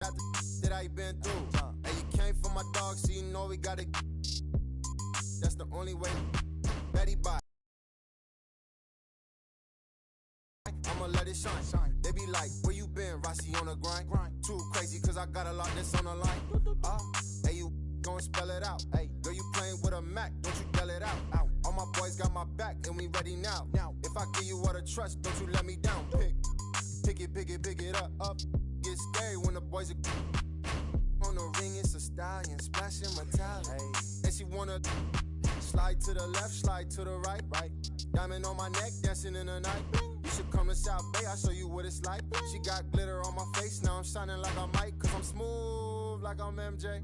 That I been through. And you came for my dog, so you know we gotta. That's the only way. Betty bye. I'ma let it shine. They be like, where you been, Rossi on the grind? Too crazy, cause I got a lot that's on the line. Hey, you gon' spell it out. Hey, girl, you playing with a Mac, don't you yell it out. All my boys got my back, and we ready now. If I give you all the trust, don't you let me down. Pick it up. Get scary when the boys are on the ring. It's a stallion, splashing metallic. And she wanna slide to the left, slide to the right. Diamond on my neck, dancing in the night. You should come to South Bay, I'll show you what it's like. She got glitter on my face, now I'm shining like I might. Cause I'm smooth like I'm MJ.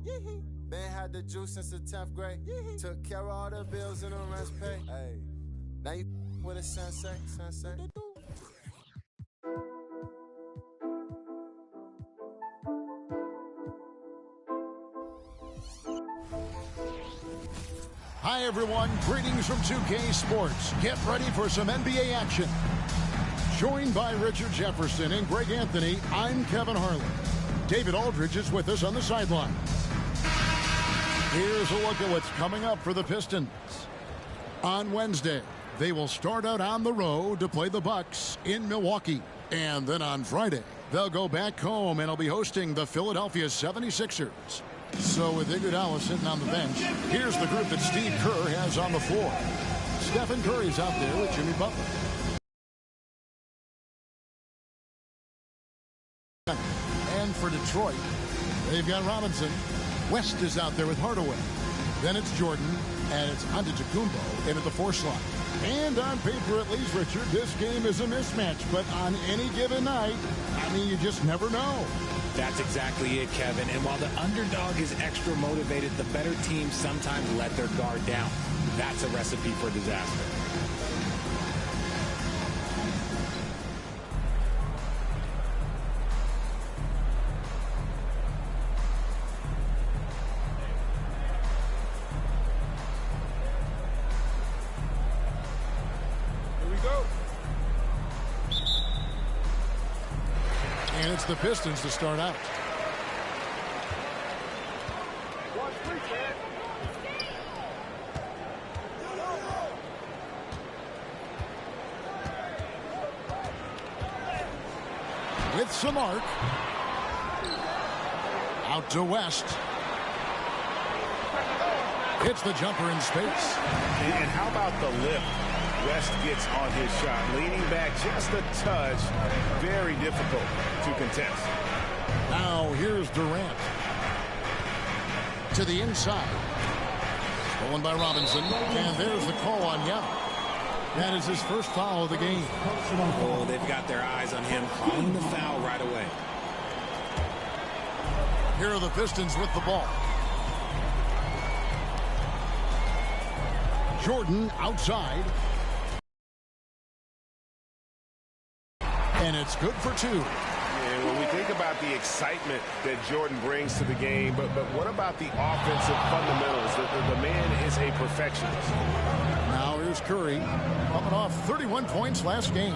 Been had the juice since the 10th grade. Took care of all the bills and the rest pay. Now you with a sensei. Hi, everyone. Greetings from 2K Sports. Get ready for some NBA action. Joined by Richard Jefferson and Greg Anthony, I'm Kevin Harlan. David Aldridge is with us on the sideline. Here's a look at what's coming up for the Pistons. On Wednesday, they will start out on the road to play the Bucks in Milwaukee. And then on Friday, they'll go back home and will be hosting the Philadelphia 76ers. So with Iguodala sitting on the bench, here's the group that Steve Kerr has on the floor. Stephen Curry's out there with Jimmy Butler. And for Detroit, they've got Robinson. West is out there with Hardaway. Then it's Jordan, and it's Antetokounmpo in at the 4 slot. And on paper, at least, Richard, this game is a mismatch. But on any given night, I mean, you just never know. That's exactly it, Kevin. And while the underdog is extra motivated, the better teams sometimes let their guard down. That's a recipe for disaster. And it's the Pistons to start out. With some arc. Out to West. Hits the jumper in space. And how about the lift West gets on his shot? Leaning back just a touch. Very difficult to contest. Now here's Durant. To the inside. Stolen by Robinson. And there's the call on Yao. That is his first foul of the game. Oh, they've got their eyes on him, calling the foul right away. Here are the Pistons with the ball. Jordan outside. And it's good for 2. And when we think about the excitement that Jordan brings to the game, but what about the offensive fundamentals? The man is a perfectionist. Now here's Curry, coming off 31 points last game.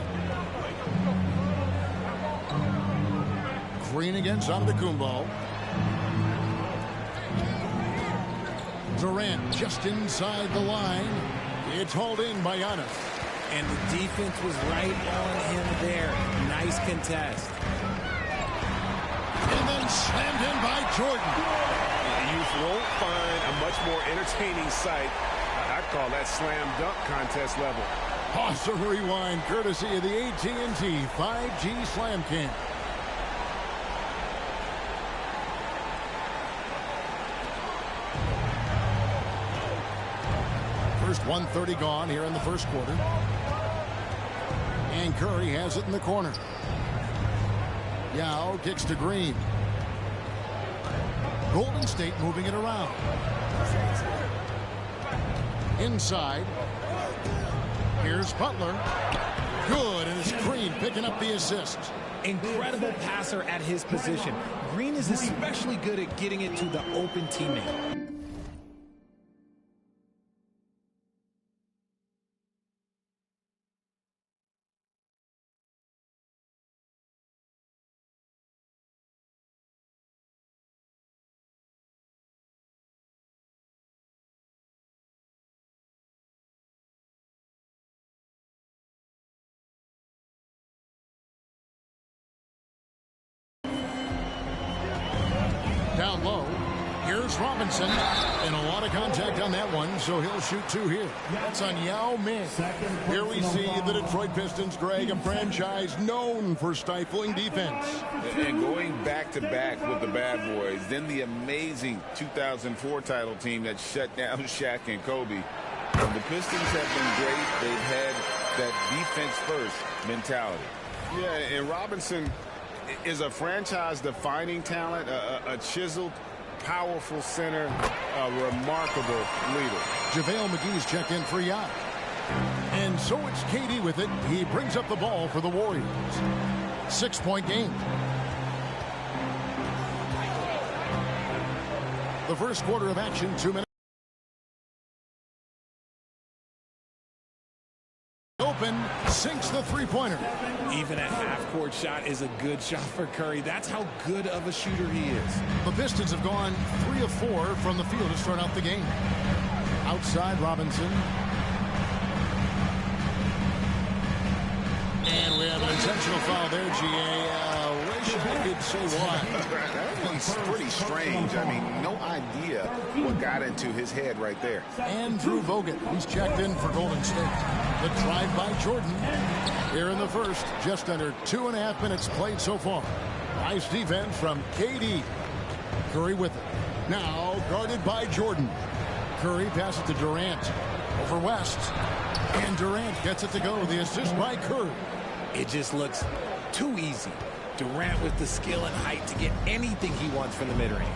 Green against Antetokounmpo. Durant just inside the line. It's hauled in by Giannis. And the defense was right on him there. Nice contest. And then slammed in by Jordan. You won't find a much more entertaining sight. I'd call that slam dunk contest level. Awesome rewind, courtesy of the AT&T 5G Slam Cam. First 1:30 gone here in the first quarter. And Curry has it in the corner. Yao kicks to Green. Golden State moving it around. Inside. Here's Butler. Good, and it's Green picking up the assist. Incredible passer at his position. Green is especially good at getting it to the open teammate. Here's Robinson. And a lot of contact on that one, so he'll shoot 2 here. That's on Yao Ming. Here we see the Detroit Pistons, Greg, a franchise known for stifling defense. And going back-to-back with the bad boys, then the amazing 2004 title team that shut down Shaq and Kobe. The Pistons have been great. They've had that defense-first mentality. Yeah, and Robinson is a franchise-defining talent, a chiseled, powerful center, a remarkable leader. JaVale McGee's checked in for Yao. And so it's KD with it. He brings up the ball for the Warriors. 6-point game. The first quarter of action, 2 minutes. Open, sinks the three-pointer. Even a half-court shot is a good shot for Curry. That's how good of a shooter he is. The Pistons have gone 3 of 4 from the field to start out the game. Outside, Robinson. And we have an intentional foul there, GA. Wish I could say why. That's pretty strange. I mean, no idea what got into his head right there. Andrew Bogut, he's checked in for Golden State. The drive by Jordan. Here in the first, just under 2.5 minutes played so far. Nice defense from KD. Curry with it. Now guarded by Jordan. Curry passes to Durant. Over West. And Durant gets it to go. The assist by Curry. It just looks too easy. Durant with the skill and height to get anything he wants from the mid-range.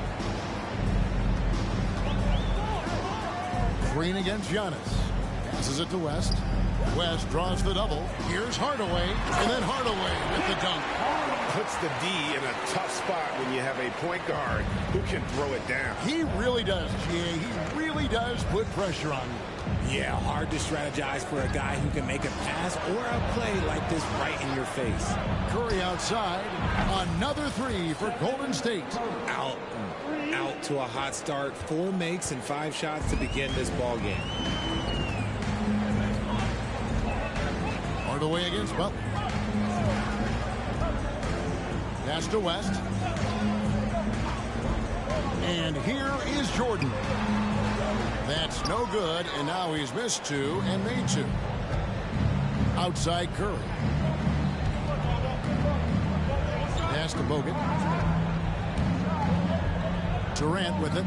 Green against Giannis. Passes it to West. West draws the double. Here's Hardaway. And then Hardaway with the dunk. Puts the D in a tough spot when you have a point guard who can throw it down. He really does, GA. He really does put pressure on you. Yeah, hard to strategize for a guy who can make a pass or a play like this right in your face. Curry outside. Another 3 for Golden State. Out to a hot start. 4 makes and 5 shots to begin this ball game. Hardaway against Butler. Pass to West. And here is Jordan. That's no good, and now he's missed 2 and made 2. Outside Curry. Pass to Bogut. Durant with it.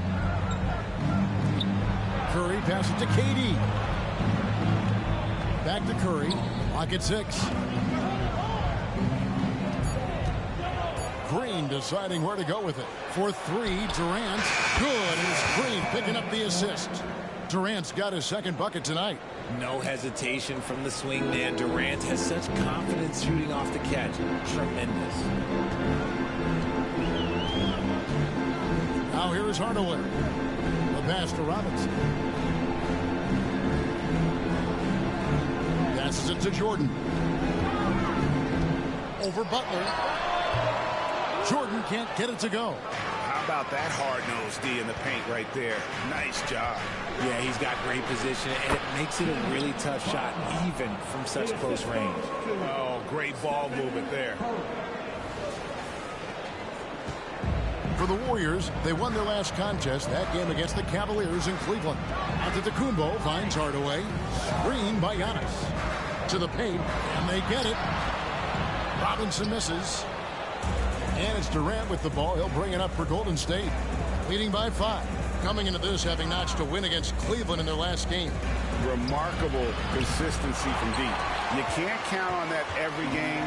Curry passes to KD. Back to Curry. Lock at 6. Green deciding where to go with it. For 3, Durant. Good. It's Green picking up the assist. Durant's got his second bucket tonight. No hesitation from the swing man. Durant has such confidence shooting off the catch. Tremendous. Now here is Hardaway. The pass to Robinson. Passes it to Jordan. Over Butler. Jordan can't get it to go. How about that hard-nosed D in the paint right there? Nice job. Yeah, he's got great position, and it makes it a really tough shot, even from such close range. Oh, great ball movement there. For the Warriors, they won their last contest, that game against the Cavaliers in Cleveland. Antetokounmpo finds Hardaway. Screen by Giannis. To the paint, and they get it. Robinson misses. And it's Durant with the ball. He'll bring it up for Golden State. Leading by 5. Coming into this, having notched a win against Cleveland in their last game. Remarkable consistency from deep. You can't count on that every game,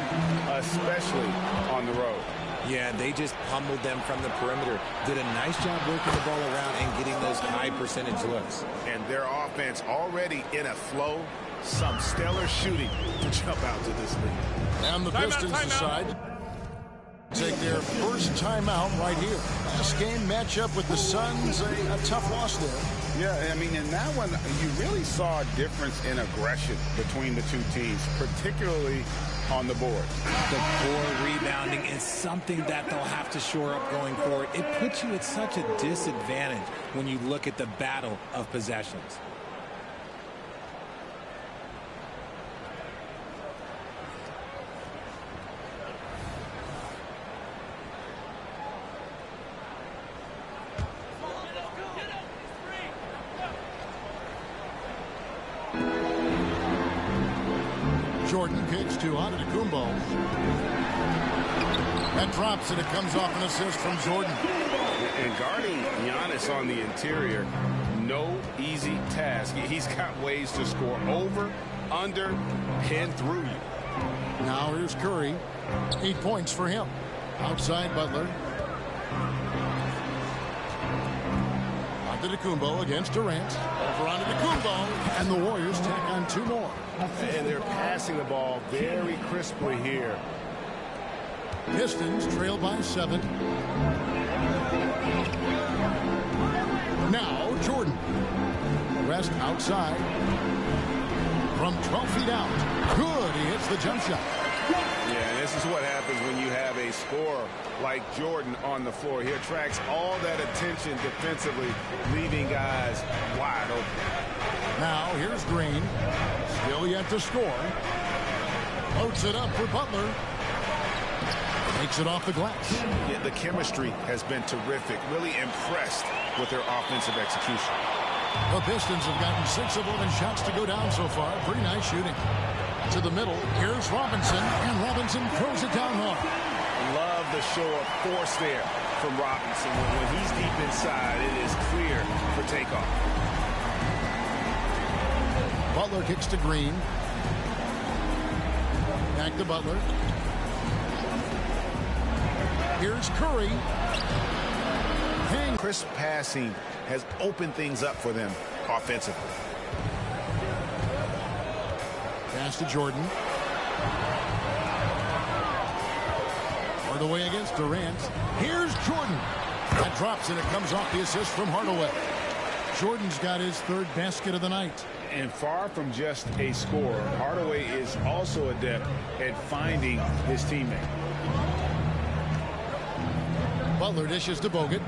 especially on the road. Yeah, they just pummeled them from the perimeter. Did a nice job working the ball around and getting those high percentage looks. And their offense already in a flow. Some stellar shooting to jump out to this lead. And the Pistons decide take their first timeout right here. Last game matchup with the Suns, a tough loss there. Yeah, I mean, in that one, you really saw a difference in aggression between the two teams, particularly on the board. The poor rebounding is something that they'll have to shore up going forward. It puts you at such a disadvantage when you look at the battle of possessions. Jordan kicks to Antetokounmpo. That drops, and it comes off an assist from Jordan. And guarding Giannis on the interior, no easy task. He's got ways to score over, under, and through you. Now here's Curry. 8 points for him. Outside Butler. Antetokounmpo against Durant. Over Antetokounmpo. And the Warriors tack on 2 more. And they're passing the ball very crisply here. Pistons trail by 7. Now Jordan. West outside. From 12 feet out. Good. He hits the jump shot. Yeah, this is what happens when you have a scorer like Jordan on the floor. He attracts all that attention defensively, leaving guys wide open. Now here's Green. Still yet to score. Floats it up for Butler. Takes it off the glass. Yeah, the chemistry has been terrific. Really impressed with their offensive execution. The Pistons have gotten 6 of 11 shots to go down so far. Pretty nice shooting. To the middle, here's Robinson, and Robinson throws it down hard. Love the show of force there from Robinson. When he's deep inside, it is clear for takeoff. Butler kicks to Green. Back to Butler. Here's Curry. Crisp passing has opened things up for them offensively. Pass to Jordan. Hardaway against Durant. Here's Jordan. That drops, and it comes off the assist from Hardaway. Jordan's got his 3rd basket of the night. And far from just a scorer, Hardaway is also adept at finding his teammate. Butler dishes to Bogut.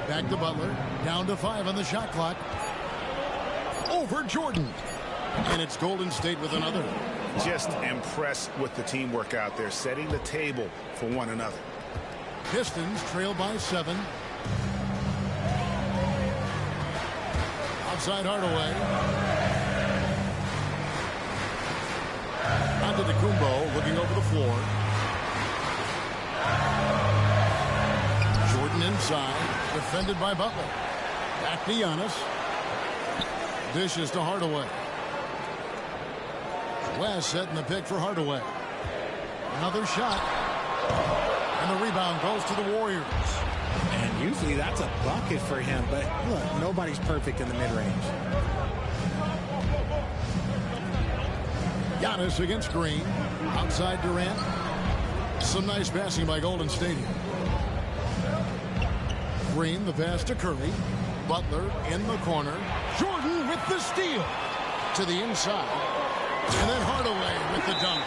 Back to Butler. Down to 5 on the shot clock. Over Jordan. And it's Golden State with another. Just impressed with the teamwork out there, setting the table for one another. Pistons trail by 7. Outside Hardaway. Antetokounmpo looking over the floor. Jordan inside. Defended by Butler. Back to Giannis. Dishes to Hardaway. West setting the pick for Hardaway. Another shot. And the rebound goes to the Warriors. And usually that's a bucket for him, but look, nobody's perfect in the mid-range. Giannis against Green. Outside Durant. Some nice passing by Golden State. Green, the pass to Curry. Butler in the corner. Jordan with the steal. To the inside. And then Hardaway with the dunk.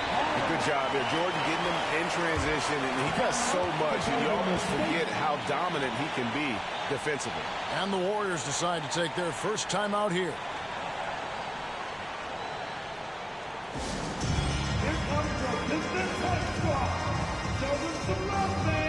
Good job there. Jordan getting them in transition, and he does so much, and you almost forget how dominant he can be defensively. And the Warriors decide to take their first time out here. Here comes the Pistons High Squad. Show them some love, man.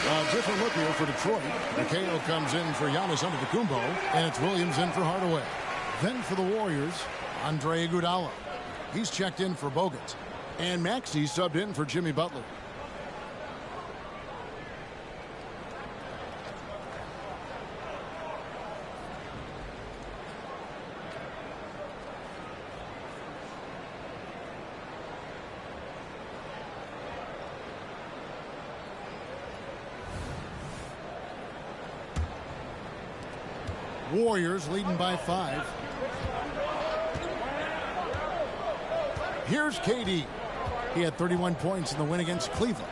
A different look here for Detroit. Mikhail comes in for Giannis Antetokounmpo, and it's Williams in for Hardaway. Then for the Warriors, Andre Iguodala. He's checked in for Bogut. And Maxey subbed in for Jimmy Butler. Warriors leading by 5. Here's KD. He had 31 points in the win against Cleveland.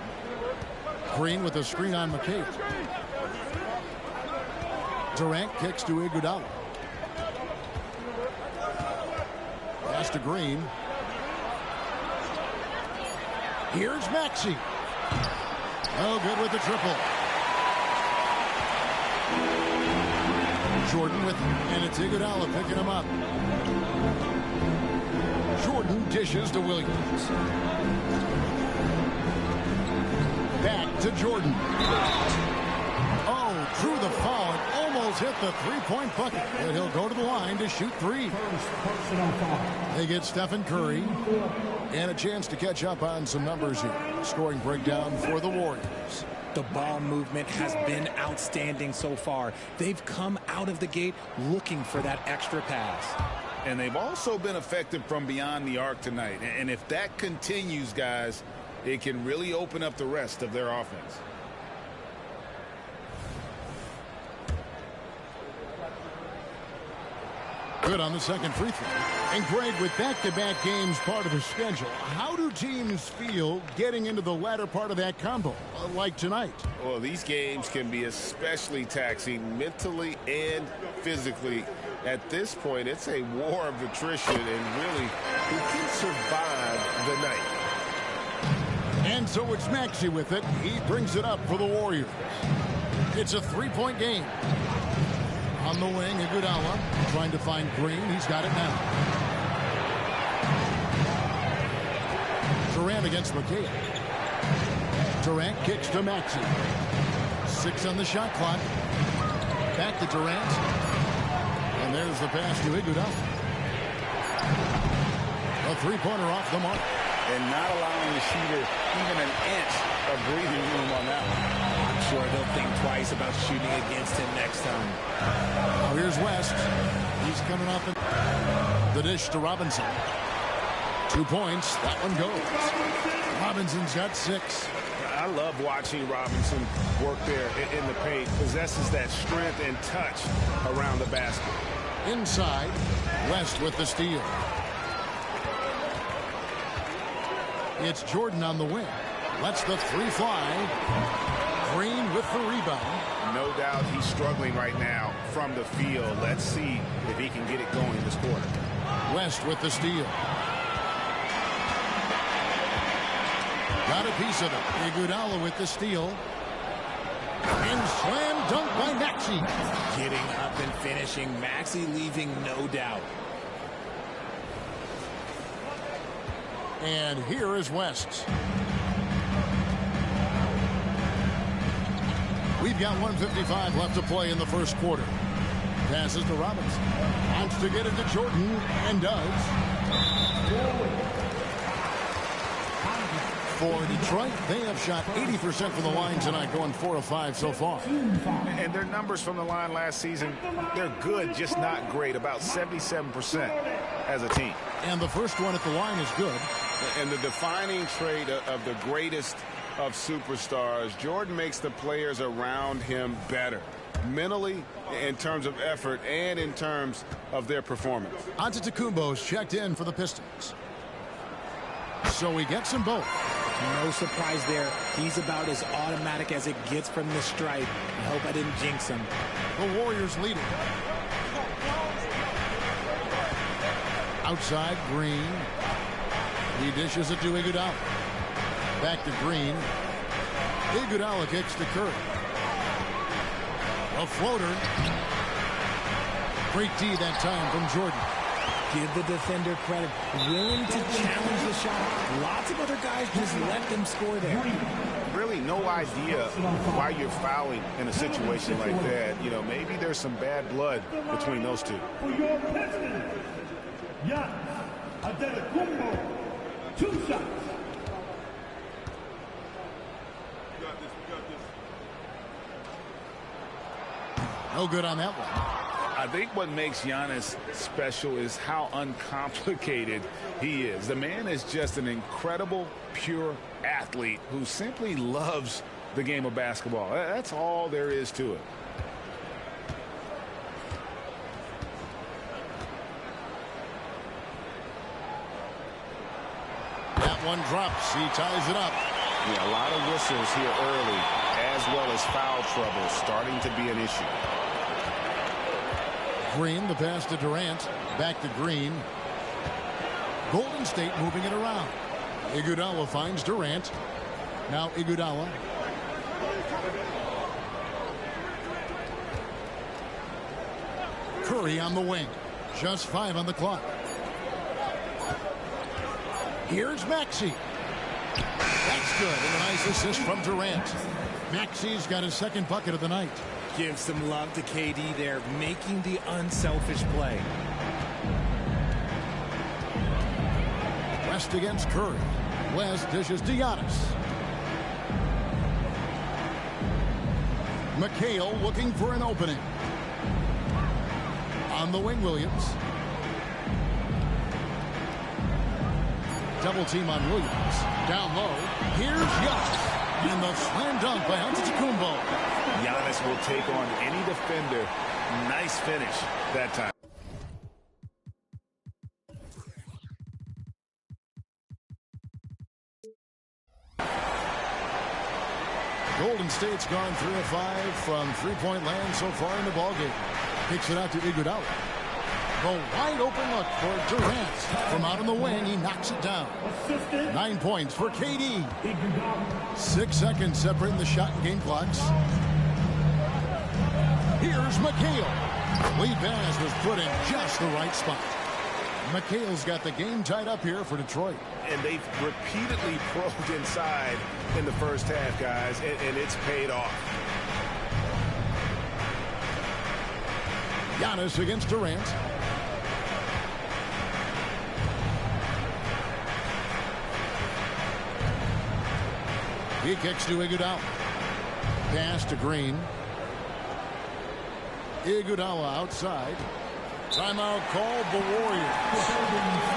Green with a screen on McCabe. Durant kicks to Iguodala. Pass to Green. Here's Maxey. Oh, good with the triple. Jordan with, and it's Iguodala picking him up. Jordan dishes to Williams. Back to Jordan. Oh, drew the foul and almost hit the three-point bucket. But he'll go to the line to shoot three. They get Stephen Curry and a chance to catch up on some numbers here. Scoring breakdown for the Warriors. The ball movement has been outstanding so far. They've come out of the gate looking for that extra pass. And they've also been effective from beyond the arc tonight. And if that continues, guys, it can really open up the rest of their offense. Good on the second free throw. And Greg, with back-to-back games part of the schedule, how do teams feel getting into the latter part of that combo, like tonight? Well, these games can be especially taxing mentally and physically. At this point, it's a war of attrition, and really, who can survive the night? And so it's Maxey with it. He brings it up for the Warriors. It's a three-point game. On the wing, Iguodala trying to find Green. He's got it now. Durant against McCabe. Durant kicks to Maxey. 6 on the shot clock. Back to Durant. And there's the pass to Iguodala. A three-pointer off the mark. And not allowing the shooter even an inch of breathing room on that one. I'm sure they'll think twice about shooting against him next time. Now here's West. He's coming up. The dish to Robinson. 2 points. That one goes. Robinson's got 6. I love watching Robinson work there in the paint. Possesses that strength and touch around the basket. Inside, West with the steal. It's Jordan on the wing. Lets the three fly. Green with the rebound. No doubt he's struggling right now from the field. Let's see if he can get it going this quarter. West with the steal. Got a piece of it. Iguodala with the steal. And slam dunk by Maxey. Getting up and finishing. Maxey leaving no doubt. And here is West. We've got 1:55 left to play in the first quarter. Passes to Robinson. Wants to get it to Jordan, and does. For Detroit, they have shot 80% from the line tonight, going 4 of 5 so far. And their numbers from the line last season, they're good, just not great. About 77% as a team. And the first one at the line is good. And the defining trait of the greatest of superstars, Jordan makes the players around him better. Mentally, in terms of effort, and in terms of their performance. Antetokounmpo's checked in for the Pistons. So he gets them both. No surprise there. He's about as automatic as it gets from the stripe. I hope I didn't jinx him. The Warriors lead it. Outside, Green. He dishes it to Iguodala. Back to Green. Iguodala kicks to Curry. A floater. Great D that time from Jordan. Give the defender credit. Willing to challenge the shot. Lots of other guys just let them score there. Really no idea why you're fouling in a situation like that. You know, maybe there's some bad blood between those two. For your Pistons, Giannis Antetokounmpo, 2 shots. No good on that one. I think what makes Giannis special is how uncomplicated he is. The man is just an incredible, pure athlete who simply loves the game of basketball. That's all there is to it. That one drops. He ties it up. Yeah, a lot of whistles here early, as well as foul trouble starting to be an issue. Green, the pass to Durant. Back to Green. Golden State moving it around. Iguodala finds Durant. Now Iguodala. Curry on the wing. Just 5 on the clock. Here's Maxey. That's good. And a nice assist from Durant. Maxey's got his second bucket of the night. Give some love to KD there, making the unselfish play. West against Curry. West dishes to Giannis. McHale looking for an opening. On the wing, Williams. Double team on Williams. Down low. Here's Giannis. And the slam dunk by Antetokounmpo. Giannis will take on any defender. Nice finish that time. Golden State's gone 3 of 5 from three-point land so far in the ballgame. Kicks it out to Iguodala. The wide open look for Durant. From out on the wing, he knocks it down. 9 points for KD. 6 seconds separating the shot and game clocks. Here's McHale. Lead pass was put in just the right spot. McHale's got the game tied up here for Detroit. And they've repeatedly probed inside in the first half, guys, and it's paid off. Giannis against Durant. He kicks to Iguodala. Pass to Green. Iguodala outside. Timeout called the Warriors.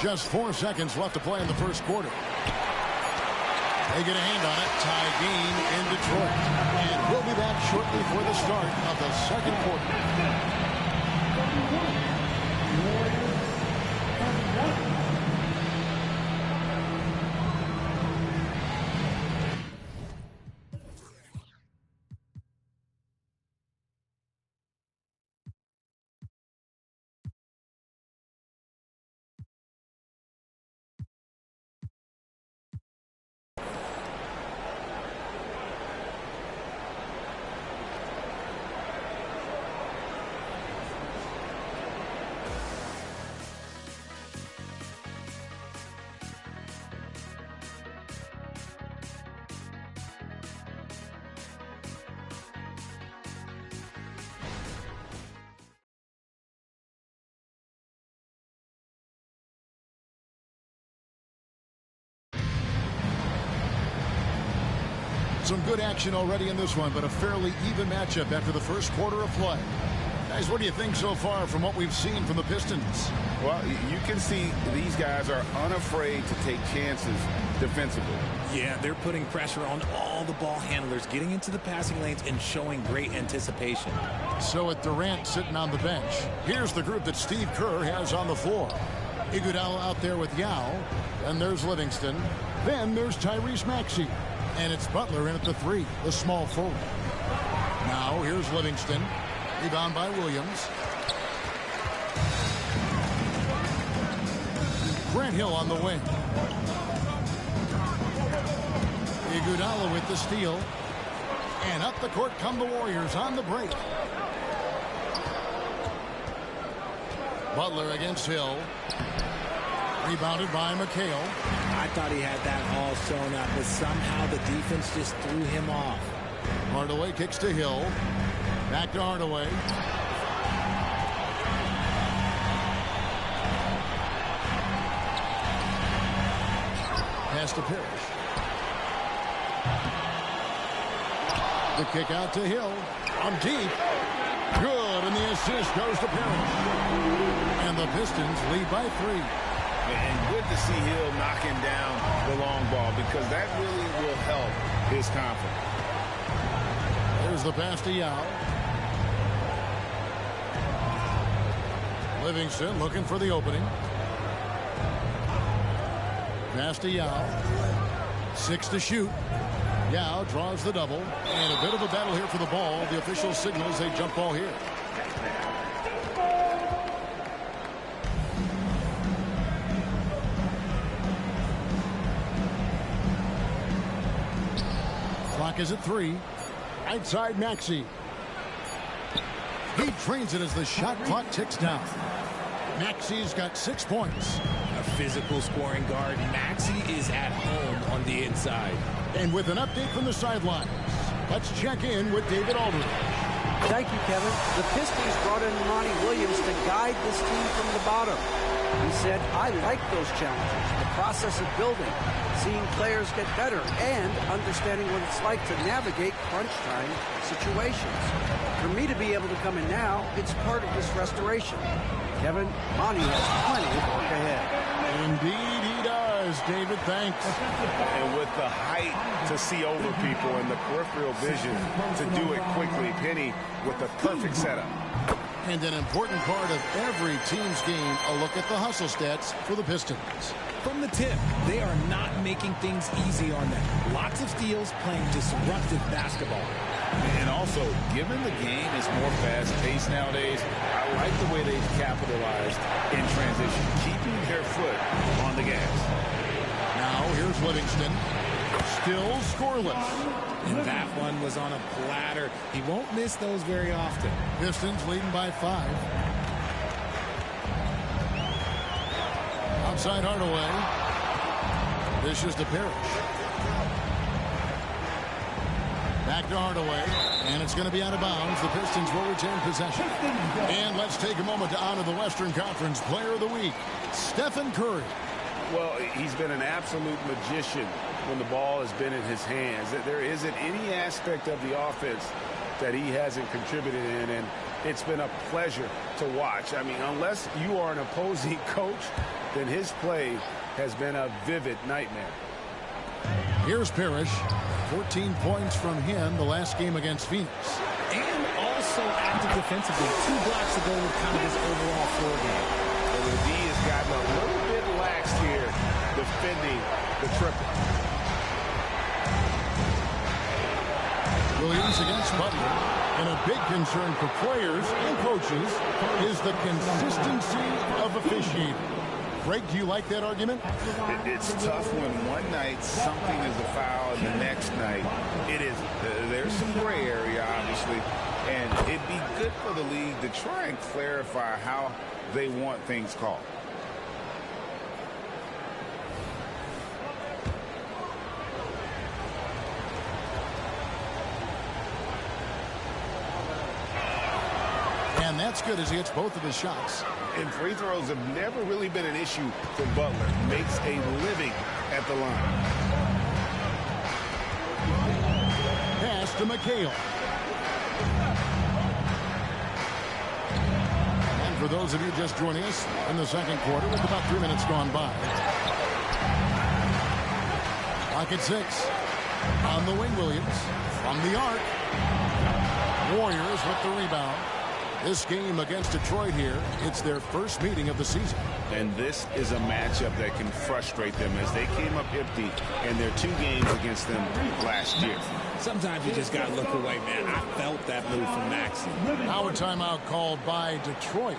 Just 4 seconds left to play in the first quarter. They get a hand on it. Tie game in Detroit. And we'll be back shortly for the start of the second quarter. Some good action already in this one, but a fairly even matchup after the first quarter of play. Guys, what do you think so far from what we've seen from the Pistons? Well, you can see these guys are unafraid to take chances defensively. Yeah, they're putting pressure on all the ball handlers, getting into the passing lanes and showing great anticipation. So with Durant sitting on the bench, here's the group that Steve Kerr has on the floor. Iguodala out there with Yao, and there's Livingston. Then there's Tyrese Maxey. And it's Butler in at the 3, the small forward. Now here's Livingston. Rebound by Williams. Grant Hill on the wing. Iguodala with the steal. And up the court come the Warriors on the break. Butler against Hill. Rebounded by McHale. I thought he had that all sewn up, but somehow the defense just threw him off. Hardaway kicks to Hill. Back to Hardaway. Pass to Parrish. The kick out to Hill. On deep. Good, and the assist goes to Parrish. And the Pistons lead by 3. And good to see Hill knocking down the long ball because that really will help his confidence. There's the pass to Yao. Livingston looking for the opening. Pass to Yao. 6 to shoot. Yao draws the double. And a bit of a battle here for the ball. The official signals a jump ball here. Clock is at 3. Outside Maxey. He trains it as the shot clock ticks down. Maxey's got 6 points. A physical scoring guard, Maxey is at home on the inside. And with an update from the sidelines, let's check in with David Aldridge. Thank you, Kevin. The Pistons brought in Monty Williams to guide this team from the bottom. He said, I like those challenges, the process of building, seeing players get better, and understanding what it's like to navigate crunch time situations. For me to be able to come in now, it's part of this restoration. Kevin, Monty has plenty of work ahead. Indeed he does, David. Thanks. And with the height to see over people and the peripheral vision to do it quickly, Penny with the perfect setup. And an important part of every team's game, a look at the hustle stats for the Pistons. From the tip, they are not making things easy on them. Lots of steals, playing disruptive basketball. And also, given the game is more fast-paced nowadays, I like the way they've capitalized in transition, keeping their foot on the gas. Now here's Livingston. Still scoreless. And that one was on a platter. He won't miss those very often. Pistons leading by 5. Outside Hardaway. Dishes to Parrish. Back to Hardaway. And it's going to be out of bounds. The Pistons will retain possession. And let's take a moment to honor the Western Conference Player of the Week, Stephen Curry. Well, he's been an absolute magician when the ball has been in his hands. There isn't any aspect of the offense that he hasn't contributed in, and it's been a pleasure to watch. I mean, unless you are an opposing coach, then his play has been a vivid nightmare. Here's Parrish. 14 points from him the last game against Phoenix. And also active defensively. 2 blocks ago with kind of his overall floor game. And the D has gotten a little bit lax here defending the triple. Williams against Butler. And a big concern for players and coaches is the consistency of officiating. Greg, do you like that argument? It's tough when one night something is a foul and the next night it is. There's some gray area, obviously, and it'd be good for the league to try and clarify how they want things called. And that's good as he hits both of his shots. And free throws have never really been an issue for Butler. Makes a living at the line. Pass to McHale. And for those of you just joining us in the second quarter, with about 3 minutes gone by. Clock at 6. On the wing, Williams. From the arc. Warriors with the rebound. This game against Detroit here, it's their first meeting of the season. And this is a matchup that can frustrate them as they came up empty in their 2 games against them last year. Sometimes you just got to look away, man. I felt that move from Maxey. Now a timeout called by Detroit.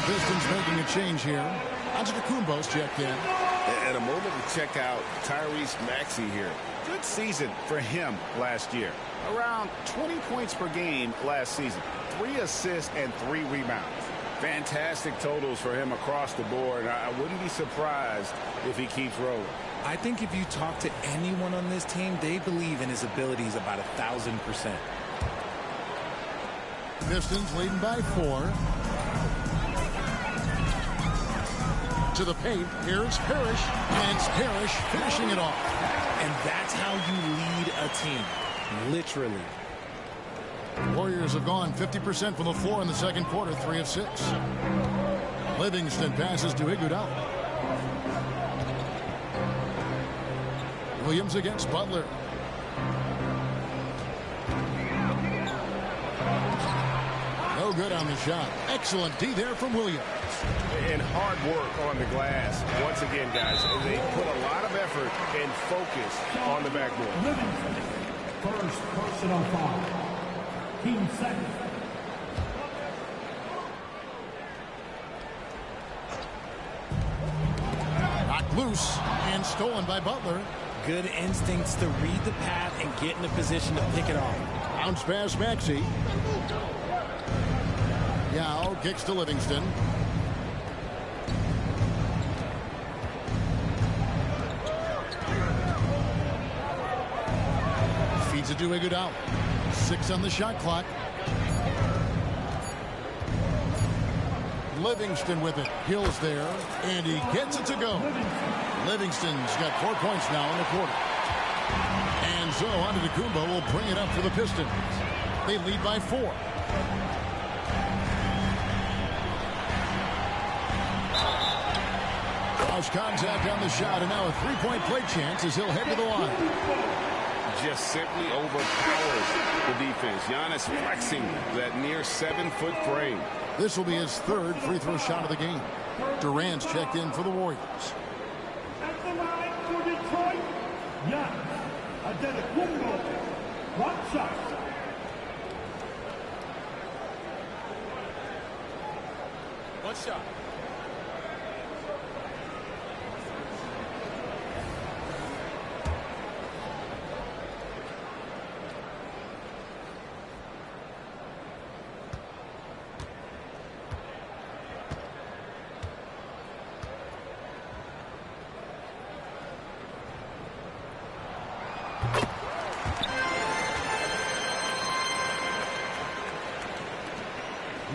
Pistons making a change here. Antetokounmpo's checked in. And a moment to check out Tyrese Maxey here. Good season for him last year. Around 20 points per game last season. 3 assists and 3 rebounds. Fantastic totals for him across the board. I wouldn't be surprised if he keeps rolling. I think if you talk to anyone on this team, they believe in his abilities about 1,000%. Pistons leading by 4. To the paint, here's Parrish, and it's Parrish finishing it off. And that's how you lead a team, literally. Warriors have gone 50% from the floor in the second quarter, 3 of 6. Livingston passes to Iguodala. Williams against Butler. No good on the shot. Excellent D there from Williams. And hard work on the glass. Once again, guys, they put a lot of effort and focus on the backboard. First personal foul. Team second. Knocked loose and stolen by Butler. Good instincts to read the path and get in a position to pick it off. Bounce pass Maxey. Yao kicks to Livingston. Feeds it to Iguodala. 6 on the shot clock. Livingston with it. Hill's there, and he gets it to go. Livingston's got 4 points now in the quarter. And so Antetokounmpo will bring it up for the Pistons. They lead by 4. Cross contact on the shot, and now a 3-point play chance as he'll head to the line. Just simply overpowers the defense. Giannis flexing that near 7-foot frame. This will be his 3rd free throw shot of the game. Durant's checked in for the Warriors. At the line for Detroit, Giannis Antetokounmpo. 1 shot. One shot.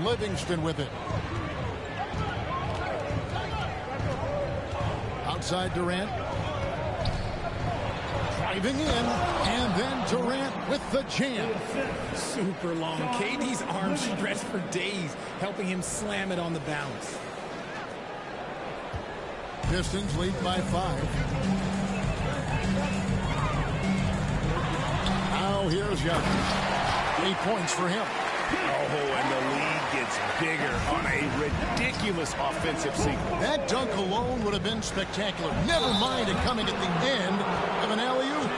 Livingston with it. Outside Durant. Driving in, and then Durant with the jam. Super long. KD's arms stretched for days, helping him slam it on the bounce. Pistons lead by 5. Now here's Giannis. 8 points for him. Oh, and the lead gets bigger on a ridiculous offensive sequence. That dunk alone would have been spectacular. Never mind it coming at the end of an alley-oop.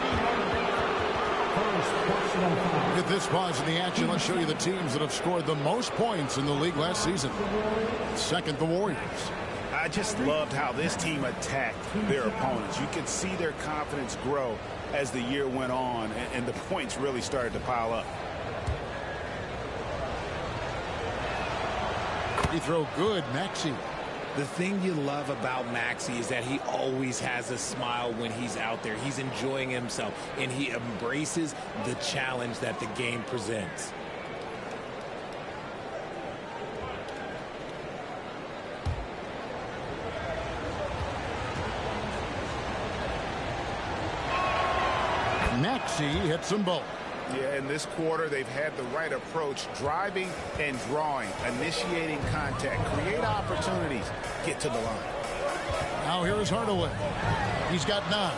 With this pause in the action, let's show you the teams that have scored the most points in the league last season. Second, the Warriors. I just loved how this team attacked their opponents. You could see their confidence grow as the year went on, and the points really started to pile up. Free throw good, Maxey. The thing you love about Maxey is that he always has a smile when he's out there. He's enjoying himself, and he embraces the challenge that the game presents. Maxey hits them both. Yeah, in this quarter, they've had the right approach, driving and drawing, initiating contact, create opportunities, get to the line. Now here is Hardaway. He's got 9.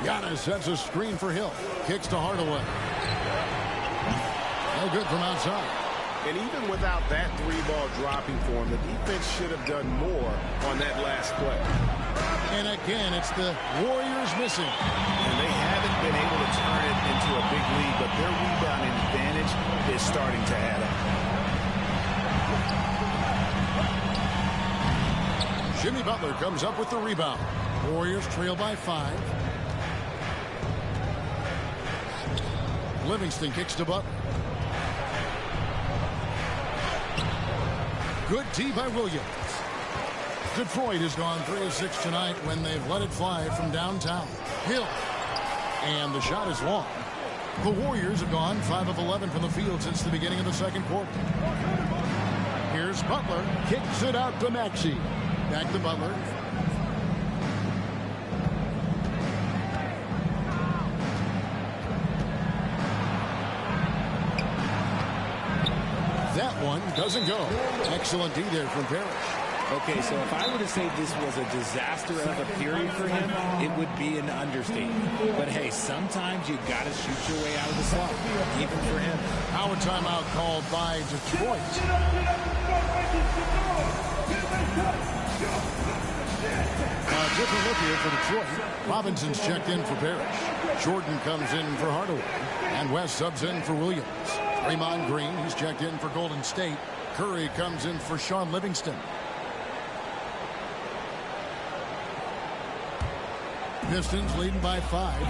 Giannis sets a screen for Hill. Kicks to Hardaway. No good from outside. And even without that 3-ball dropping for him, the defense should have done more on that last play. And again, it's the Warriors missing. And they haven't been able to turn it into a big lead, but their rebounding advantage is starting to add up. Jimmy Butler comes up with the rebound. Warriors trail by 5. Livingston kicks to Butler. Good D by Williams. Detroit has gone 3 of 6 tonight when they've let it fly from downtown. Hill. And the shot is long. The Warriors have gone 5 of 11 from the field since the beginning of the second quarter. Here's Butler. Kicks it out to Maxey. Back to Butler. That one doesn't go. Excellent D there from Parrish. Okay, so if I were to say this was a disaster of a period for him, it would be an understatement. But hey, sometimes you got to shoot your way out of the slump, even for him. Now a timeout called by Detroit. A different look here for Detroit. Robinson's checked in for Parrish. Jordan comes in for Hardaway. And West subs in for Williams. Draymond Green, he's checked in for Golden State. Curry comes in for Sean Livingston. Pistons leading by 5.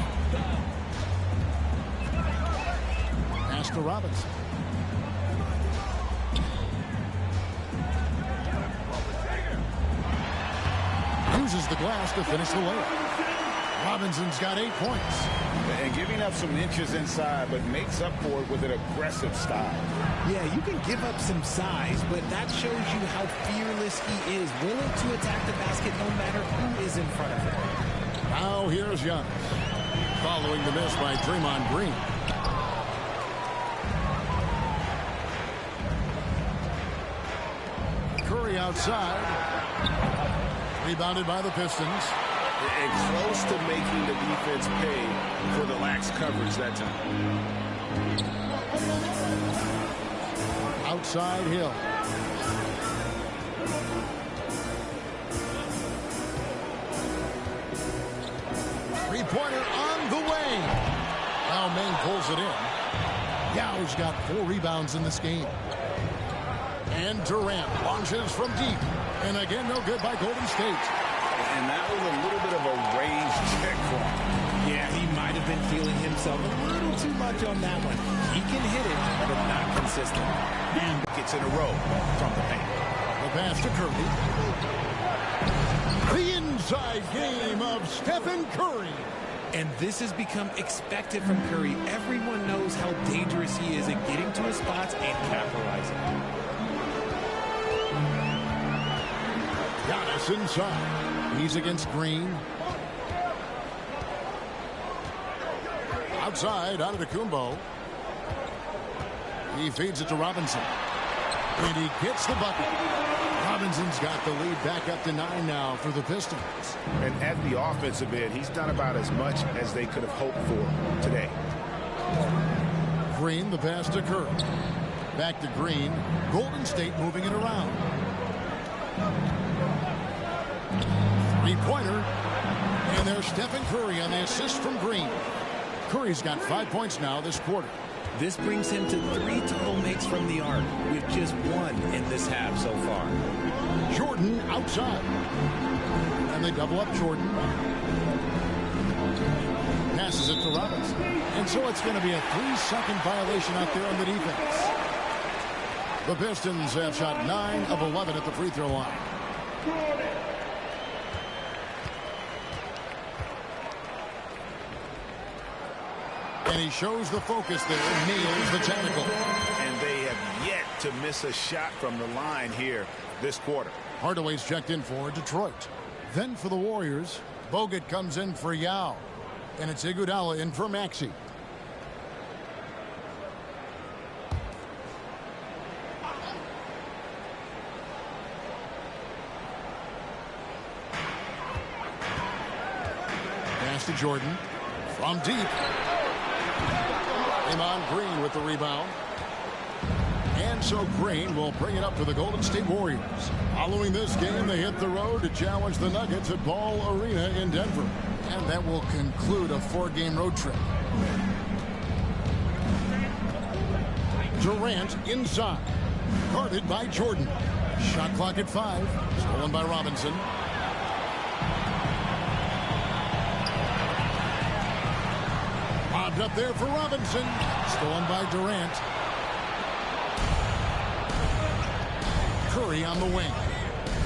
Pass to Robinson. Uses the glass to finish the layup. Robinson's got 8 points. And giving up some inches inside, but makes up for it with an aggressive style. Yeah, you can give up some size, but that shows you how fearless he is, willing to attack the basket no matter who is in front of him. Now here's Giannis. Following the miss by Draymond Green. Curry outside. Rebounded by the Pistons. And close to making the defense pay for the lax coverage that time. Outside Hill. Three-pointer on the way. Yao Ming pulls it in. Yao's got 4 rebounds in this game. And Durant launches from deep. And again, no good by Golden State. And that was a little bit of a raised check for him. Yeah, he might have been feeling himself a little too much on that one. He can hit it, but not consistent. And gets in a row from the paint. The pass to Curry. The inside game of Stephen Curry. And this has become expected from Curry. Everyone knows how dangerous he is at getting to his spots and capitalizing. Giannis inside. He's against Green. Outside, Antetokounmpo. He feeds it to Robinson. And he gets the bucket. Robinson's got the lead back up to 9 now for the Pistons. And at the offensive end, he's done about as much as they could have hoped for today. Green, the pass to Curry. Back to Green. Golden State moving it around. Three-pointer. And there's Stephen Curry on the assist from Green. Curry's got 5 points now this quarter. This brings him to 3 total makes from the arc, with just 1 in this half so far. Jordan outside. And they double up Jordan. Passes it to Robinson. And so it's going to be a 3-second violation out there on the defense. The Pistons have shot 9 of 11 at the free throw line. And he shows the focus there and nails the technical. And they have yet to miss a shot from the line here this quarter. Hardaway's checked in for Detroit. Then for the Warriors, Bogut comes in for Yao. And it's Iguodala in for Maxey. Pass to Jordan. From deep. Draymond Green with the rebound. And so Green will bring it up for the Golden State Warriors. Following this game, they hit the road to challenge the Nuggets at Ball Arena in Denver. And that will conclude a 4-game road trip. Durant inside. Guarded by Jordan. Shot clock at 5. Stolen by Robinson. Lobbed up there for Robinson. Stolen by Durant. Curry on the wing.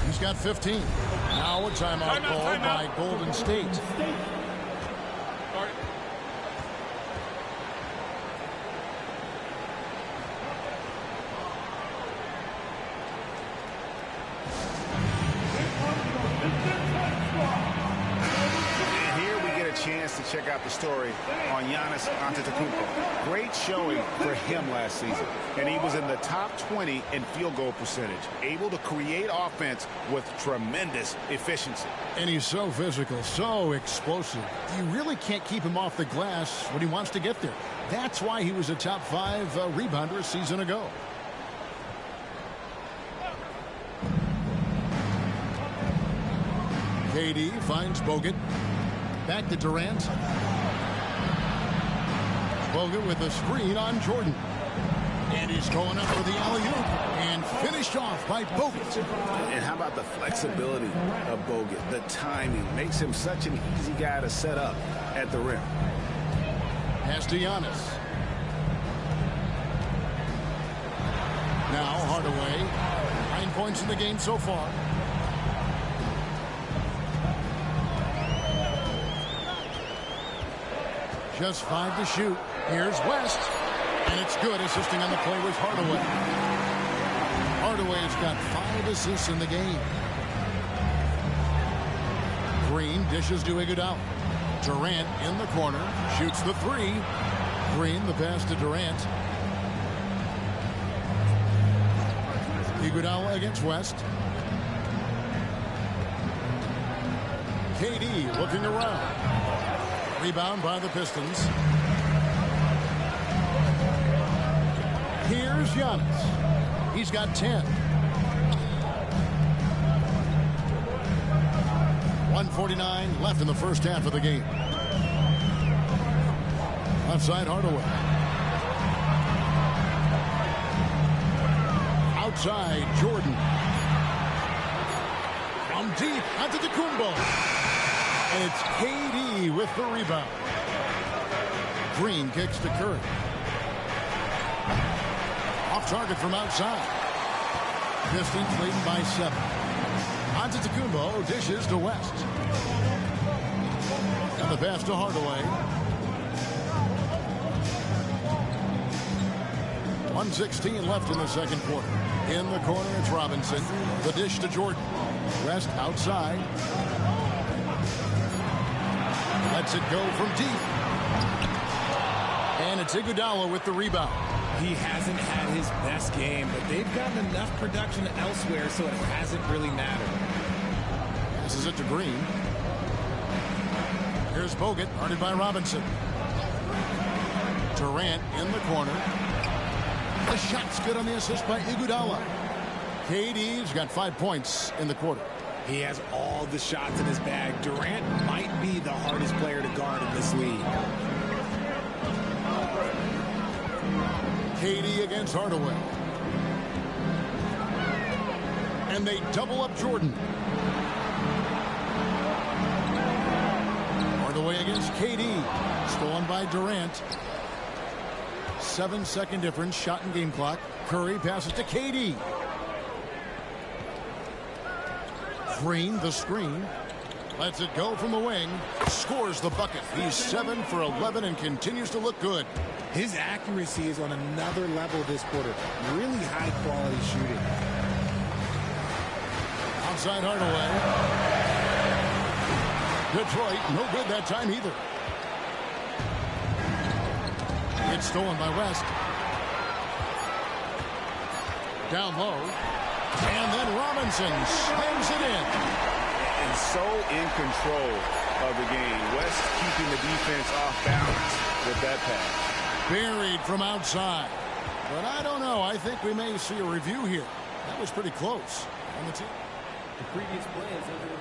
He's got 15. Now a timeout called by Golden State. Chance to check out the story on Giannis Antetokounmpo. Great showing for him last season, and he was in the top 20 in field goal percentage, able to create offense with tremendous efficiency. And he's so physical, so explosive. You really can't keep him off the glass when he wants to get there. That's why he was a top 5 rebounder a season ago. KD finds Bogut. Back to Durant. Bogut with a screen on Jordan. And he's going up for the alley-oop. And finished off by Bogut. And how about the flexibility of Bogut? The timing makes him such an easy guy to set up at the rim. Pass to Giannis. Now Hardaway. 9 points in the game so far. Just 5 to shoot. Here's West. And it's good. Assisting on the play was Hardaway. Hardaway's got 5 assists in the game. Green dishes to Iguodala. Durant in the corner. Shoots the 3. Green, the pass to Durant. Iguodala against West. KD looking around. Rebound by the Pistons. Here's Giannis. He's got 10. 1:49 left in the first half of the game. Outside Hardaway. Outside Jordan. From deep Antetokounmpo. And it's KD with the rebound. Green kicks to Curry. Off target from outside. Pistons leading by 7. Antetokounmpo dishes to West. And the pass to Hardaway. 1:16 left in the second quarter. In the corner, it's Robinson. The dish to Jordan. West outside. Lets it go from deep. And it's Iguodala with the rebound. He hasn't had his best game, but they've gotten enough production elsewhere, so it hasn't really mattered. Passes it to Green. Here's Bogut, guarded by Robinson. Durant in the corner. The shot's good on the assist by Iguodala. KD's got 5 points in the quarter. He has all the shots in his bag. Durant might be the hardest player to guard in this league. KD against Hardaway. And they double up Jordan. Hardaway against KD. Stolen by Durant. 7-second difference. Shot and game clock. Curry passes to KD. Green, the screen. Lets it go from the wing. Scores the bucket. He's 7 for 11 and continues to look good. His accuracy is on another level this quarter. Really high quality shooting. Outside Hardaway. Detroit, no good that time either. It's stolen by West. Down low. And then Robinson slams it in. And so in control of the game. West keeping the defense off balance with that pass. Buried from outside. But I don't know. I think we may see a review here. That was pretty close on the team. The previous play is over.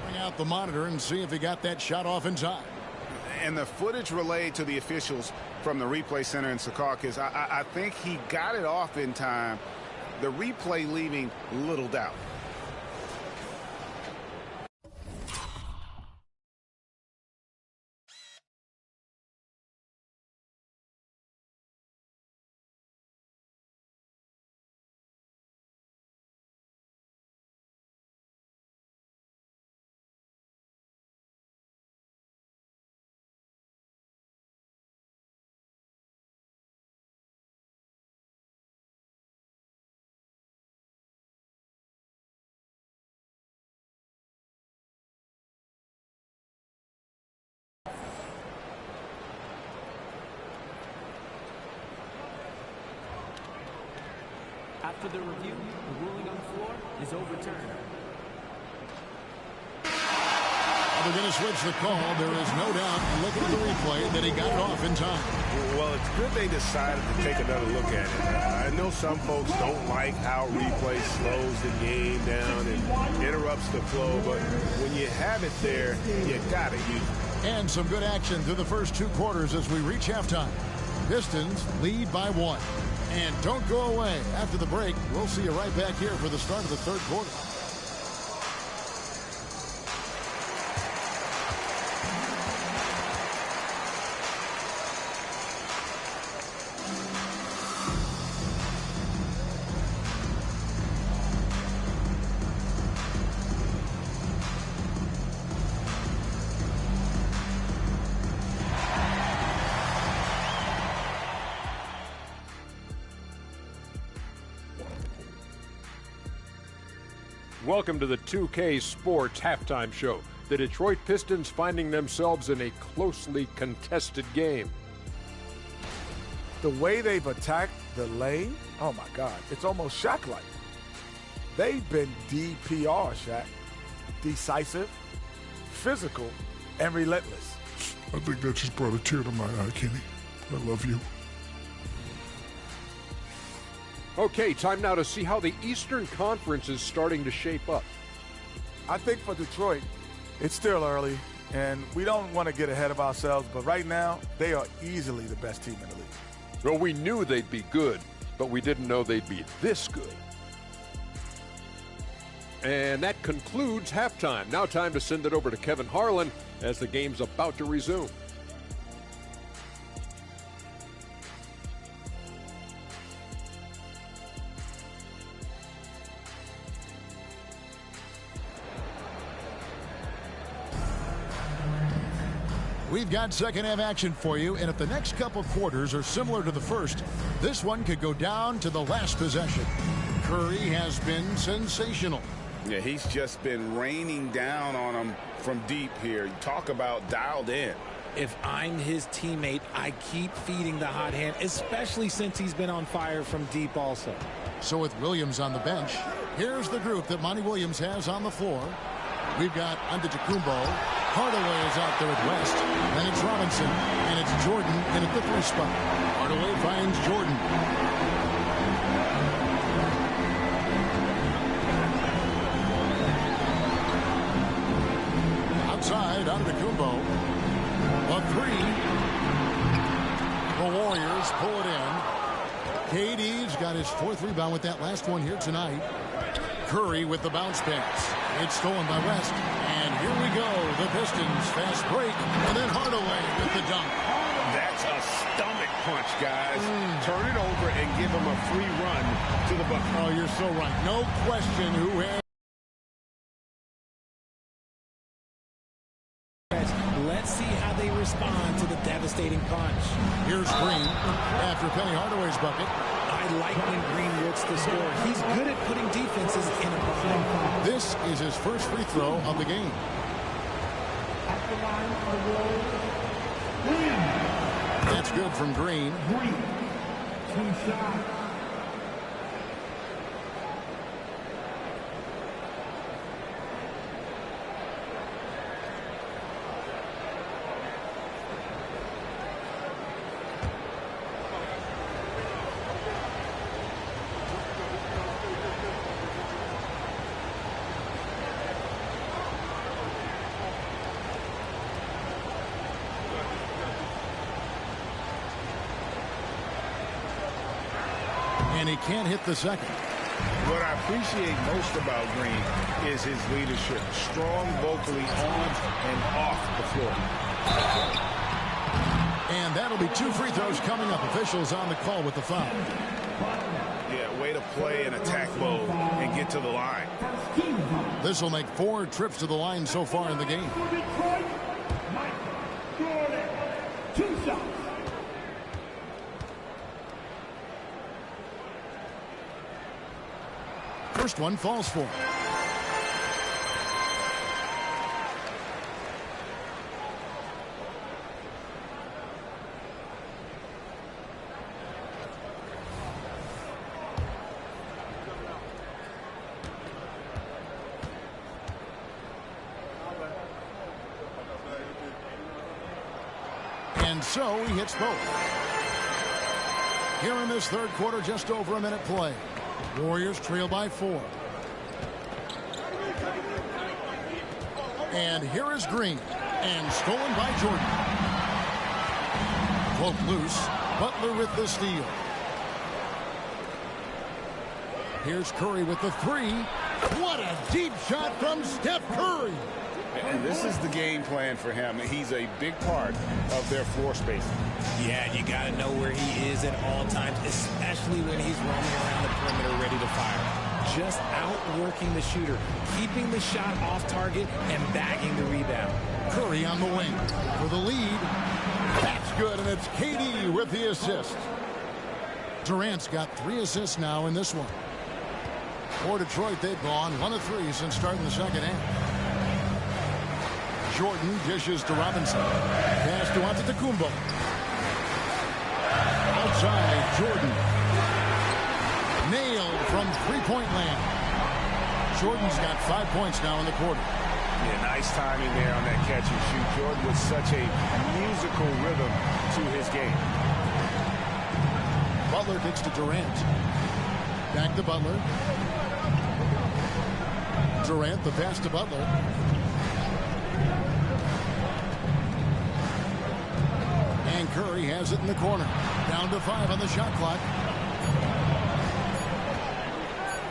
Bring out the monitor and see if he got that shot off in time. And the footage relayed to the officials from the replay center in Secaucus, I think he got it off in time. The replay leaving little doubt. After the review, the ruling on the floor is overturned. They're going to switch the call. There is no doubt, looking at the replay, that he got it off in time. Well, it's good they decided to take another look at it. I know some folks don't like how replay slows the game down and interrupts the flow, but when you have it there, you got to use it. And some good action through the first 2 quarters as we reach halftime. Pistons lead by 1. And don't go away. After the break, we'll see you right back here for the start of the 3rd quarter. Welcome to the 2K Sports Halftime Show. The Detroit Pistons finding themselves in a closely contested game. The way they've attacked the lane, oh my God, it's almost Shaq-like. They've been DPR, Shaq. Decisive, physical, and relentless. I think that just brought a tear to my eye, Kenny. I love you. Okay, time now to see how the Eastern Conference is starting to shape up. I think for Detroit, it's still early, and we don't want to get ahead of ourselves, but right now, they are easily the best team in the league. Well, we knew they'd be good, but we didn't know they'd be this good. And that concludes halftime. Now time to send it over to Kevin Harlan as the game's about to resume. We've got second half action for you, and if the next couple quarters are similar to the first, this one could go down to the last possession. Curry has been sensational. Yeah, he's just been raining down on them from deep here. You talk about dialed in. If I'm his teammate, I keep feeding the hot hand, especially since he's been on fire from deep also. So with Williams on the bench, here's the group that Monty Williams has on the floor. We've got Antetokounmpo. Hardaway is out there at West. Then it's Robinson. And it's Jordan in at the 3 spot. Hardaway finds Jordan. Outside, Antetokounmpo. A 3. The Warriors pull it in. KD's got his 4th rebound with that last one here tonight. Curry with the bounce pass. It's stolen by West. And here we go. The Pistons fast break. And then Hardaway with the dunk. That's a stomach punch, guys. Turn it over and give him a free run to the bucket. Oh, you're so right. No question who has. Let's see how they respond to the devastating punch. Here's Green after Penny Hardaway's bucket. I like when Green works the score. He's good at putting defenses in a bind. This is his first free throw of the game. That's good from Green. 2 shots. And he can't hit the second. What I appreciate most about Green is his leadership. Strong vocally on and off the floor. And that'll be 2 free throws coming up. Officials on the call with the foul. Yeah, way to play in attack mode and get to the line. This will make 4 trips to the line so far in the game. Detroit, Mike Jordan. 2 shots. First one falls for him. And so he hits both. Here in this third quarter, just over a minute play. Warriors trail by 4. And here is Green. And stolen by Jordan. Broke loose. Butler with the steal. Here's Curry with the 3. What a deep shot from Steph Curry. And this is the game plan for him. He's a big part of their floor spacing. Yeah, you got to know where he is at all times, especially when he's roaming around the perimeter ready to fire. Just outworking the shooter, keeping the shot off target, and bagging the rebound. Curry on the wing for the lead. That's good, and it's KD with the assist. Durant's got 3 assists now in this one. For Detroit, they've gone 1 of 3 since starting the second half. Jordan dishes to Robinson. Pass to Antetokounmpo. Outside, Jordan. Nailed from three-point land. Jordan's got 5 points now in the quarter. Yeah, nice timing there on that catch and shoot. Jordan with such a musical rhythm to his game. Butler kicks to Durant. Back to Butler. Durant, the pass to Butler. And Curry has it in the corner. Down to 5 on the shot clock.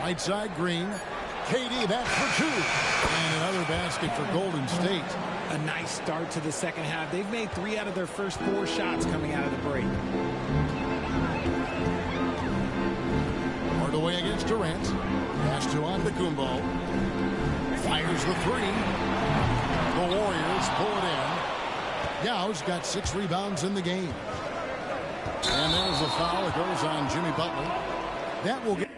Right side, Green. KD, that's for 2. And another basket for Golden State. A nice start to the second half. They've made 3 out of their first 4 shots coming out of the break. Hardaway against Durant. Pass to Antetokounmpo. Fires the 3. The Warriors pull it in. Yao's got 6 rebounds in the game. And there's a foul. It goes on Jimmy Butler. That will get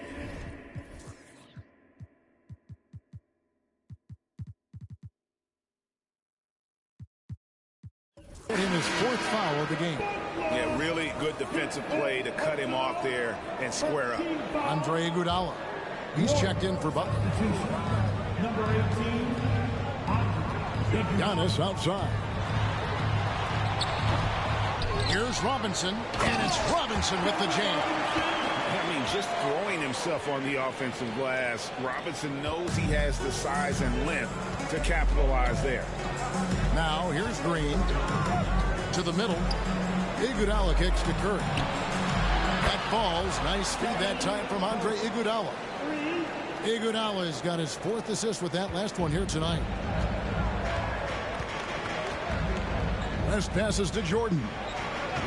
him his 4th foul of the game. Yeah, really good defensive play to cut him off there and square up. Andre Iguodala. He's checked in for Butler. Number 18, Giannis outside. Here's Robinson, and it's Robinson with the jam. I mean, just throwing himself on the offensive glass, Robinson knows he has the size and length to capitalize there. Now, here's Green to the middle. Iguodala kicks to Curry. That falls. Nice feed that time from Andre Iguodala. Iguodala's got his 4th assist with that last one here tonight. West passes to Jordan.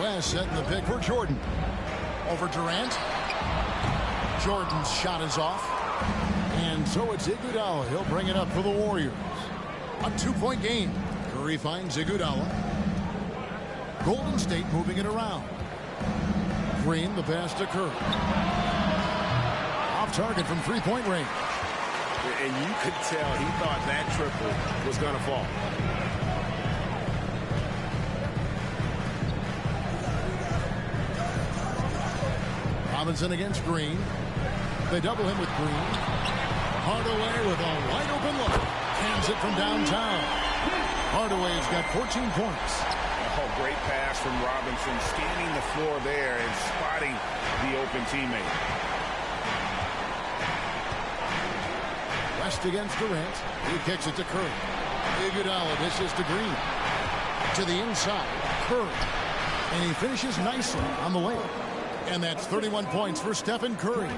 West setting the pick for Jordan. Over Durant. Jordan's shot is off. And so it's Iguodala. He'll bring it up for the Warriors. A 2-point game. Curry finds Iguodala. Golden State moving it around. Green, the pass to Curry. Off target from 3-point range. And you could tell he thought that triple was going to fall. Robinson against Green. They double him with Green. Hardaway with a wide open look. Hands it from downtown. Hardaway's got 14 points. Oh, great pass from Robinson, scanning the floor there and spotting the open teammate. West against Durant. He kicks it to Curry. Iguodala dishes to Green. To the inside. Curry. And he finishes nicely on the layup. And that's 31 points for Stephen Curry.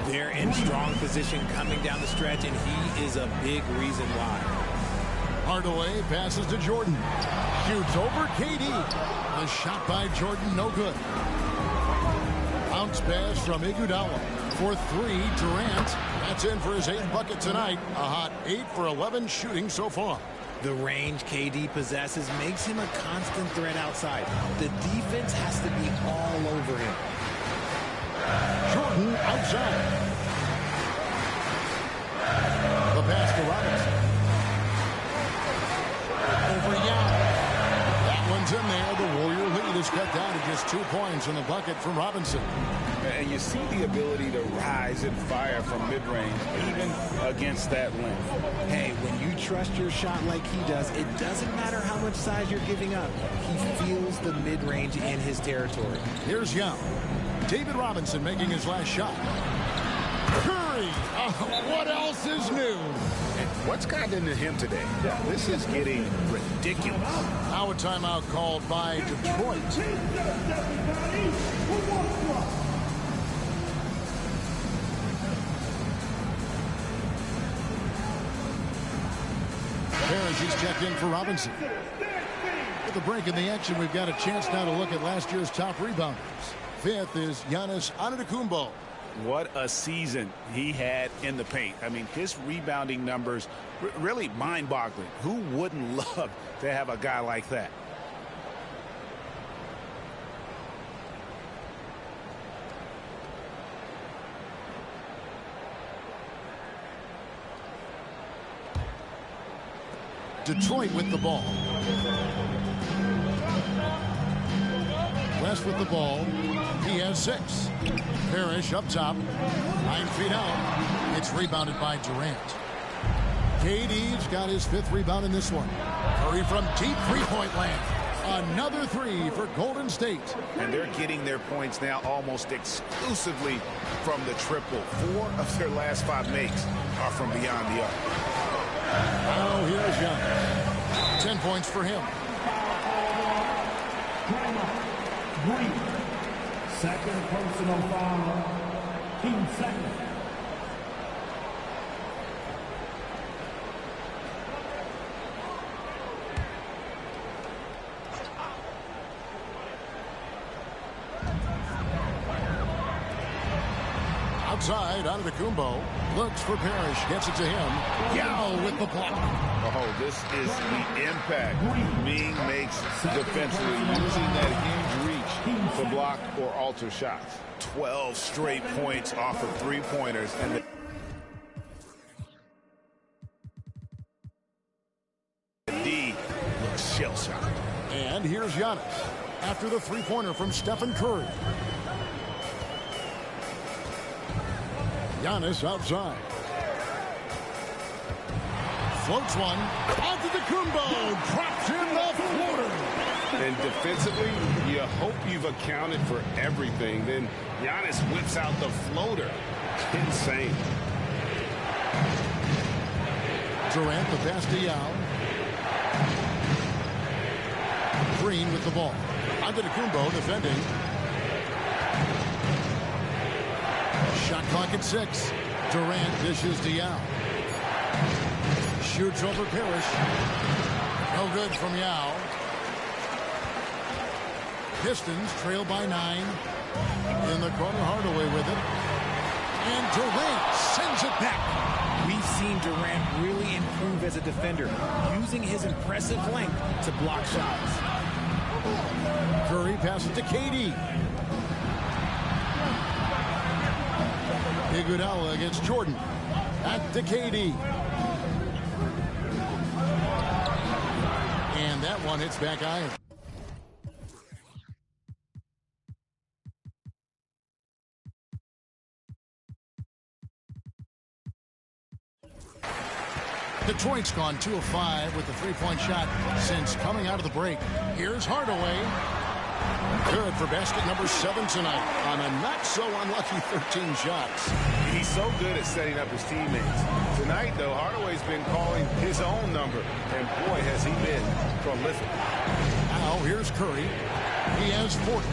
They're in strong position coming down the stretch, and he is a big reason why. Hardaway passes to Jordan. Shoots over KD. A shot by Jordan, no good. Bounce pass from Iguodala. For 3, Durant. That's in for his 8th bucket tonight. A hot 8 for 11 shooting so far. The range KD possesses makes him a constant threat outside. The defense has to be all over him. Jordan outside. The pass to Robinson. Over Yao. That one's in there. The Warrior lead is cut down to just 2 points in the bucket from Robinson. And you see the ability to rise and fire from mid-range, even against that length. Hey, when you trust your shot like he does, it doesn't matter how much size you're giving up. He feels the mid-range in his territory. Here's Yao. David Robinson making his last shot. Curry! What else is new? And what's gotten into him today? This is getting ridiculous. Now a timeout called by Detroit. Parrish is checked in for Robinson. With the break in the action, we've got a chance now to look at last year's top rebounders. 5th is Giannis Antetokounmpo. What a season he had in the paint. I mean, his rebounding numbers really mind-boggling. Who wouldn't love to have a guy like that? Detroit with the ball. West with the ball. He has 6. Parrish up top. 9 feet out. It's rebounded by Durant. KD's got his 5th rebound in this one. Curry from deep three-point land. Another 3 for Golden State. And they're getting their points now almost exclusively from the triple. 4 of their last 5 makes are from beyond the arc. Oh, here's Young. 10 points for him. Green. Second personal foul. Team second. Outside, Antetokounmpo looks for Parrish, gets it to him. Yao with the block. Oh, this is the impact Ming makes defensively, using that huge reach to block or alter shots. 12 straight points off of three-pointers. And the D looks shell-shocked. And here's Giannis after the three-pointer from Stephen Curry. Giannis outside. Floats one. Antetokounmpo drops in the floater. And defensively, you hope you've accounted for everything. Then Giannis whips out the floater. Insane. Durant the pass to Yao. Green with the ball. Antetokounmpo defending. Shot clock at 6. Durant dishes to Yao. Shoots over Parrish. No good from Yao. Pistons trail by 9. In the corner, Hardaway with it. And Durant sends it back. We've seen Durant really improve as a defender, using his impressive length to block shots. Curry passes to KD. Iguodala against Jordan. Back to KD. And that one hits back iron. Detroit's gone 2 of 5 with the three-point shot since coming out of the break. Here's Hardaway. Good for basket number 7 tonight on a not-so-unlucky 13 shots. He's so good at setting up his teammates. Tonight, though, Hardaway's been calling his own number. And, boy, has he been prolific. Now, here's Curry. He has 40.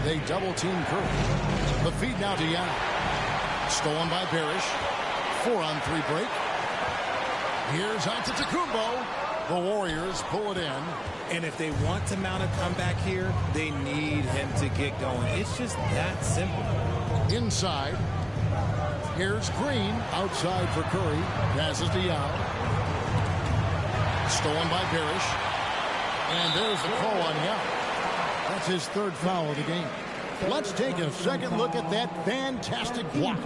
They double-team Curry. The feed now to Yao. Stolen by Parrish. 4-on-3 break. Here's Antetokounmpo. The Warriors pull it in. And if they want to mount a comeback here, they need him to get going. It's just that simple. Inside. Here's Green. Outside for Curry. Passes to Yao. Stolen by Parrish. And there's the call on Yao. That's his 3rd foul of the game. Let's take a second look at that fantastic block.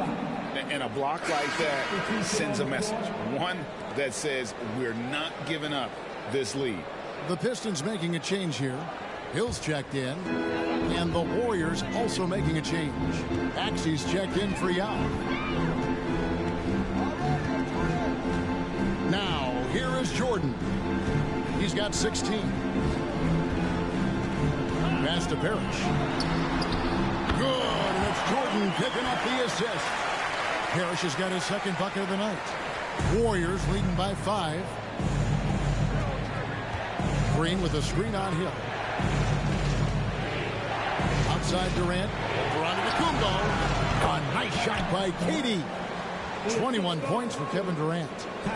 And a block like that sends a message. One that says we're not giving up this lead. The Pistons making a change here. Hill's checked in. And the Warriors also making a change. Maxey's checked in for Yao. Now, here is Jordan. He's got 16. Pass to Parrish. Good, and it's Jordan picking up the assist. Parrish has got his second bucket of the night. Warriors leading by 5. Green with a screen on Hill. Outside Durant. For Antetokounmpo. A nice shot by KD. 21 points for Kevin Durant.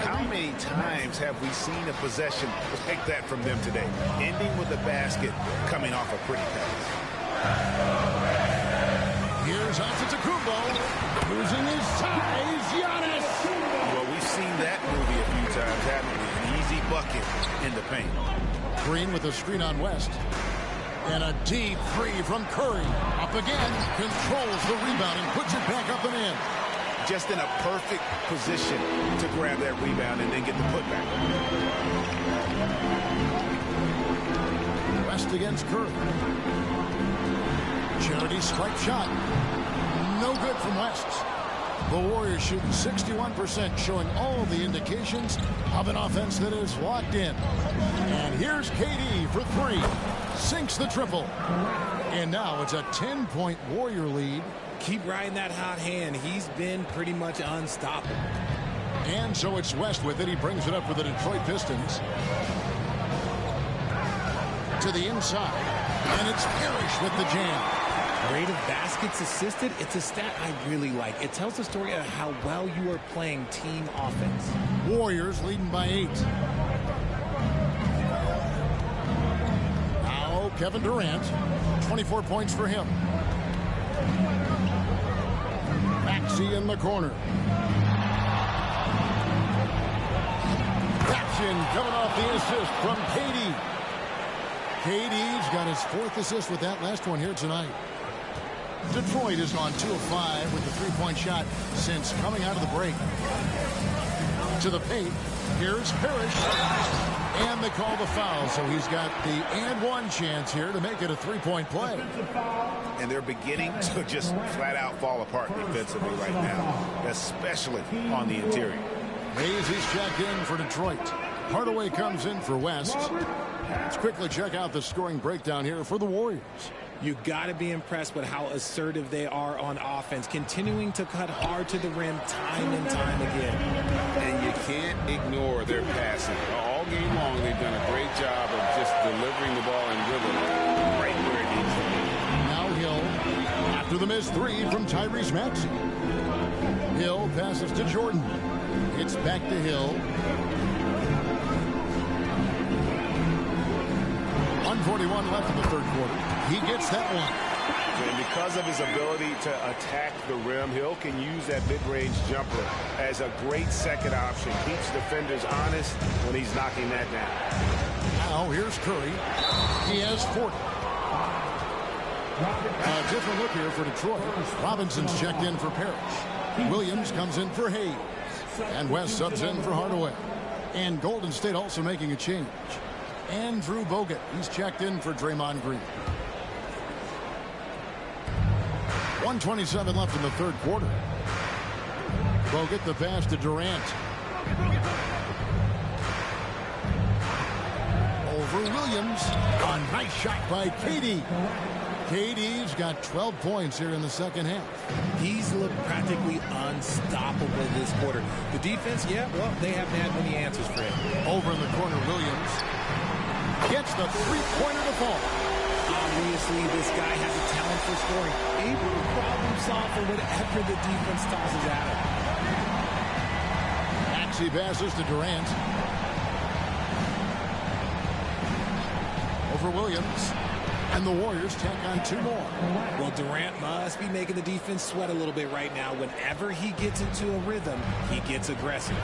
How many times have we seen a possession like that from them today? Ending with a basket, coming off a pretty pass. Here's Antetokounmpo. Losing his size. Giannis. Well, we've seen that movie a few times, haven't we? An easy bucket in the paint. Green with a screen on West. And a deep three from Curry. Up again. Controls the rebound and puts it back up and in. Just in a perfect position to grab that rebound and then get the putback. West against Curry. Charity strike shot. No good from West. The Warriors shooting 61%, showing all the indications of an offense that is locked in. And here's KD for 3. Sinks the triple. And now it's a 10-point Warrior lead. Keep riding that hot hand. He's been pretty much unstoppable. And so it's West with it. He brings it up for the Detroit Pistons. To the inside. And it's Parrish with the jam. Rate of baskets assisted, it's a stat I really like. It tells the story of how well you are playing team offense. Warriors leading by 8. Now Kevin Durant. 24 points for him. Maxey in the corner. Action coming off the assist from KD. KD's got his 4th assist with that last one here tonight. Detroit has gone 2 of 5 with the 3-point shot since coming out of the break. To the paint. Here's Parrish. And they call the foul, so he's got the and one chance here to make it a 3-point play. And they're beginning to just flat out fall apart defensively right now, especially on the interior. Hayes is checked in for Detroit. Hardaway comes in for West. Let's quickly check out the scoring breakdown here for the Warriors. You got to be impressed with how assertive they are on offense, continuing to cut hard to the rim time and time again. And you can't ignore their passing. All game long, they've done a great job of just delivering the ball in rhythm right where it needs to be. Now Hill, after the missed 3 from Tyrese Maxey. Hill passes to Jordan. It's back to Hill. 1:41 left in the 3rd quarter. He gets that one. And because of his ability to attack the rim, Hill can use that mid-range jumper as a great second option. Keeps defenders honest when he's knocking that down. Now here's Curry. He has 40. A different look here for Detroit. Robinson's checked in for Parrish. Williams comes in for Hayes. And West subs in for Hardaway. And Golden State also making a change. Andrew Bogut. He's checked in for Draymond Green. 1:27 left in the 3rd quarter. Bogut the pass to Durant. Over Williams. A nice shot by KD. KD's got 12 points here in the 2nd half. He's looked practically unstoppable this quarter. The defense, yeah, well, they haven't had many answers for him. Over in the corner, Williams gets the 3-pointer to fall. Obviously, this guy has a talent for scoring, able to problem solve for whatever the defense tosses at him. Maxey passes to Durant. Over Williams. And the Warriors tack on 2 more. Well, Durant must be making the defense sweat a little bit right now. Whenever he gets into a rhythm, he gets aggressive.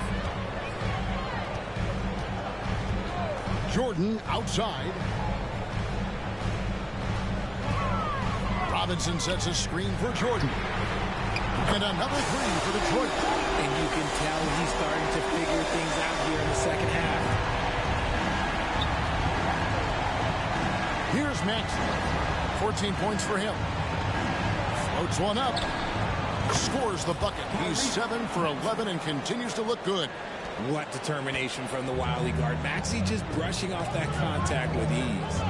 Jordan outside. Robinson sets a screen for Jordan. And another 3 for Detroit. And you can tell he's starting to figure things out here in the 2nd half. Here's Maxey. 14 points for him. Floats one up. Scores the bucket. He's 7 for 11 and continues to look good. What determination from the Wiley guard. Maxey just brushing off that contact with ease.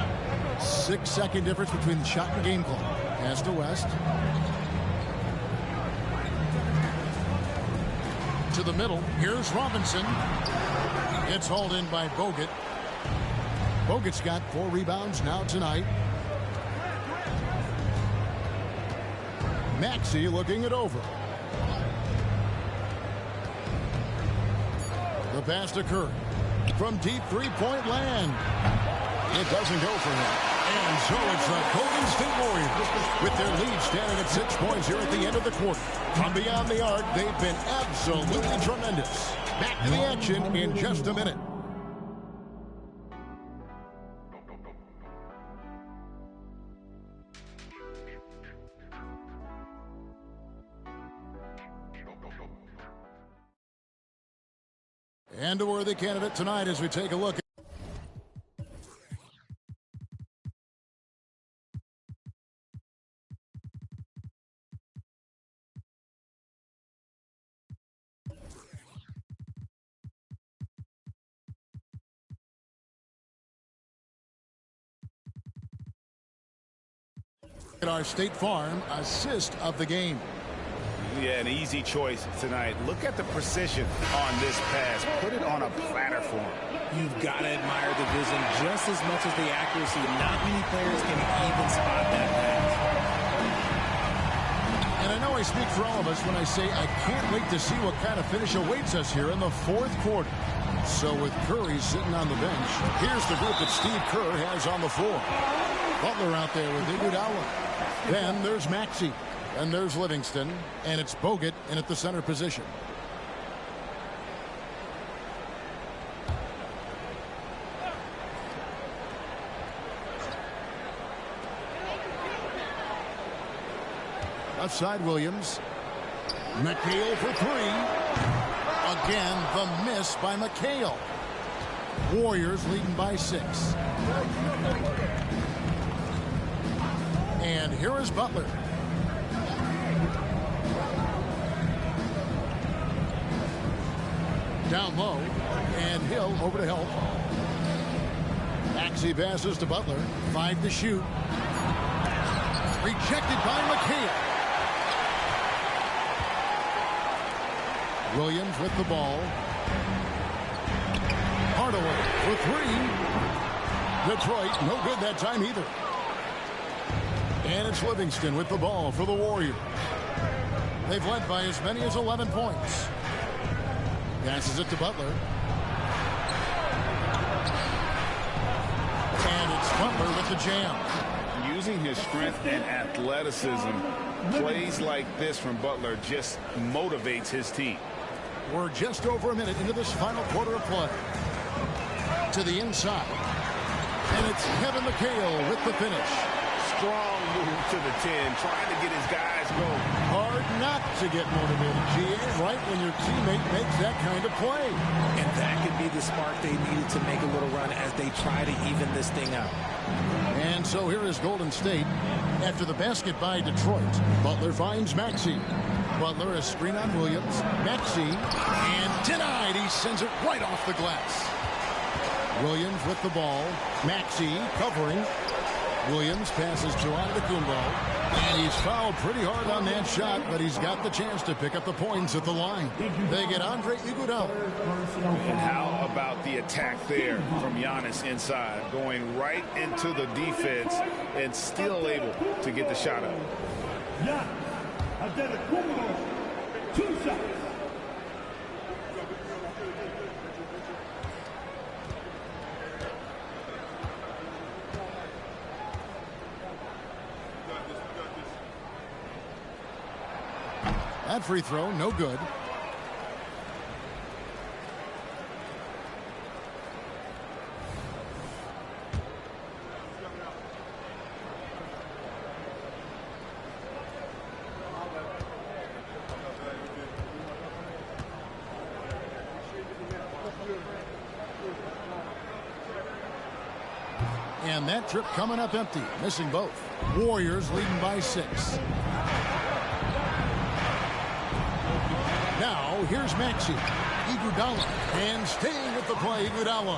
6-second difference between the shot and game clock. Pass to West. To the middle. Here's Robinson. It's hauled in by Bogut. Bogut's got 4 rebounds now tonight. Maxey looking it over. The pass to Curry. From deep three-point land. It doesn't go for him. And so it's the Golden State Warriors with their lead standing at 6 points here at the end of the quarter. From beyond the arc, they've been absolutely tremendous. Back to the action in just a minute. And a worthy candidate tonight as we take a look at our State Farm assist of the game. Yeah, an easy choice tonight. Look at the precision on this pass. Put it on a platter for him. You've got to admire the vision just as much as the accuracy. Not many players can even spot that pass. And I know I speak for all of us when I say I can't wait to see what kind of finish awaits us here in the fourth quarter. So with Curry sitting on the bench, here's the group that Steve Kerr has on the floor. Butler out there with Iguodala. Then there's Maxey. And there's Livingston. And it's Bogut in at the center position. Left side, Williams. McHale for 3. Again, the miss by McHale. Warriors leading by 6. And here is Butler. Down low. And Hill over to help. Maxey passes to Butler. 5 to shoot. Rejected by McHale. Williams with the ball. Hardaway for 3. Detroit, no good that time either. And it's Livingston with the ball for the Warriors. They've led by as many as 11 points. Passes it to Butler. And it's Butler with the jam. Using his strength and athleticism, plays like this from Butler just motivates his team. We're just over a minute into this final quarter of play. To the inside. And it's Kevin McHale with the finish. Strong move to the 10, trying to get his guys going. Hard not to get motivated, GA, right when your teammate makes that kind of play. And that could be the spark they needed to make a little run as they try to even this thing out. And so here is Golden State. After the basket by Detroit, Butler finds Maxey. Butler a screen on Williams. Maxey, and denied. He sends it right off the glass. Williams with the ball. Maxey covering. Williams passes to Antetokounmpo, and he's fouled pretty hard on that shot, but he's got the chance to pick up the points at the line. They get Andre Iguodala. And how about the attack there from Giannis inside, going right into the defense and still able to get the shot up. Giannis Antetokounmpo, 2 shots. That free throw, no good. And And that trip coming up empty, missing both. Warriors leading by 6. Now, here's Maxey. Iguodala. And staying with the play, Iguodala.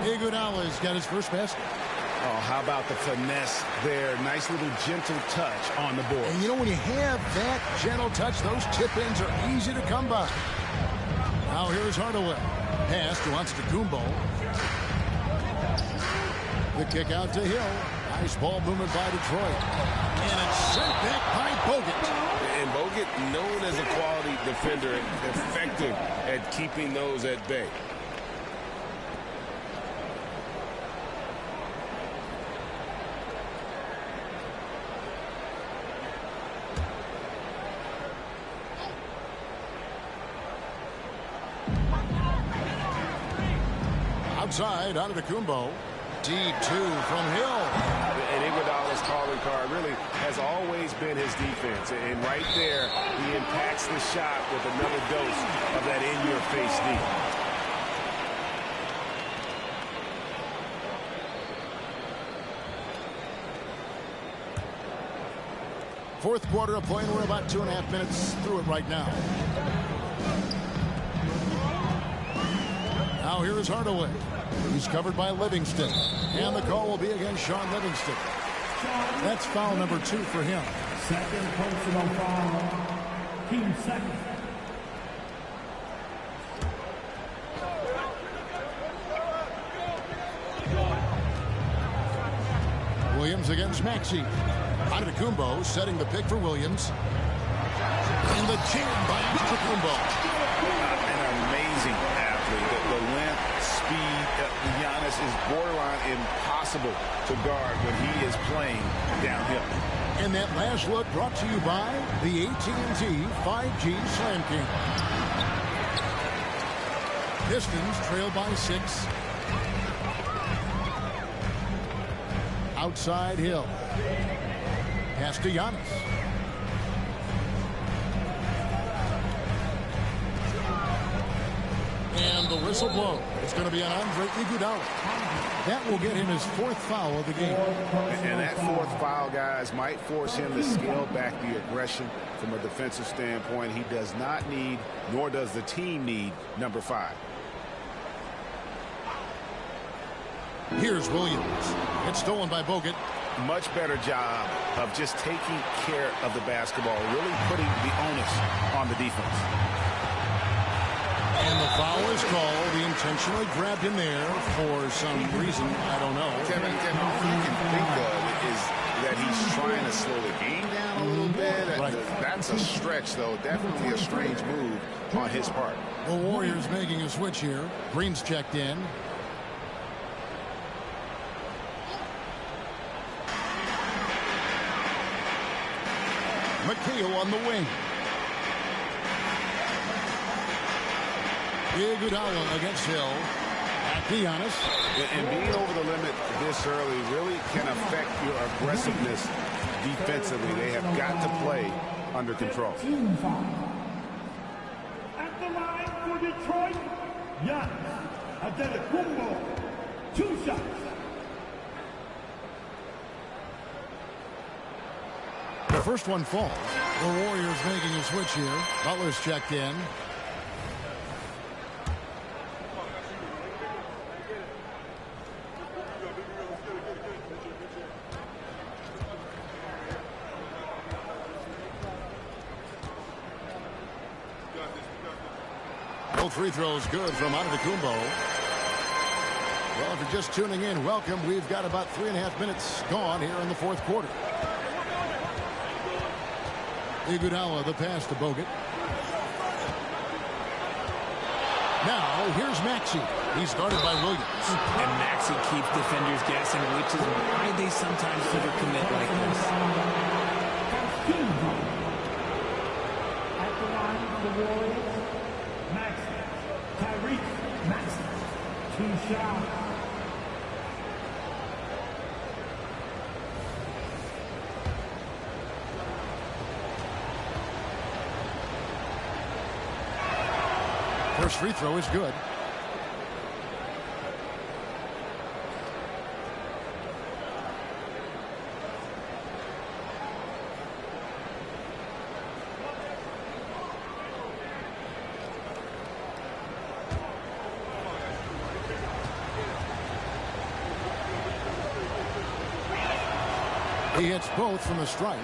Iguodala's got his first basket. Oh, how about the finesse there? Nice little gentle touch on the board. And you know, when you have that gentle touch, those tip-ins are easy to come by. Now here's Hardaway. Pass to Antetokounmpo. The kick out to Hill. Nice ball movement by Detroit. And it's sent back by Bogut. And Bogut, known as a quality defender, effective at keeping those at bay. Outside, Antetokounmpo. D2 from Hill. And Iguodala's calling card really has always been his defense. And right there, he impacts the shot with another dose of that in-your-face D. Fourth quarter of play, and we're about 2.5 minutes through it right now. Now here is Hardaway. He's covered by Livingston. And the call will be against Sean Livingston. That's foul number 2 for him. Second personal foul. Team second. Williams against Maxey. Antetokounmpo setting the pick for Williams. And the jam by Antetokounmpo. An amazing athlete. The length, speed. Giannis is borderline impossible to guard when he is playing downhill. And that last look brought to you by the AT&T 5G Slam King. Pistons trail by 6. Outside Hill. Pass to Giannis. And the whistle blows. It's going to be on Andre Iguodala. That will get him his 4th foul of the game. And that 4th foul, guys, might force him to scale back the aggression from a defensive standpoint. He does not need, nor does the team need, number 5. Here's Williams. It's stolen by Bogut. Much better job of just taking care of the basketball, really putting the onus on the defense. And the foul is called. He intentionally grabbed him there for some reason. I don't know. Kevin, all you can think of is that he's trying to slow the game down a little bit. Right. That's a stretch, though. Definitely a strange move on his part. The Warriors making a switch here. Green's checked in. McHale on the wing. Iguodala against Hill. Back to Giannis. And being over the limit this early really can affect your aggressiveness defensively. They have got to play under control. At the line for Detroit, Giannis Antetokounmpo. 2 shots. The first one falls. The Warriors making a switch here. Butler's checked in. Both free throws good from Antetokounmpo. Well, if you're just tuning in, welcome. We've got about 3.5 minutes gone here in the fourth quarter. Iguodala, the pass to Bogut. Now, here's Maxey. He's guarded by Williams. And Maxey keeps defenders guessing, which is why they sometimes overcommit like this. At the line for the Warriors, Maxey. Tyrese Maxey. 2 shots. First free throw is good. He hits both from the stripe.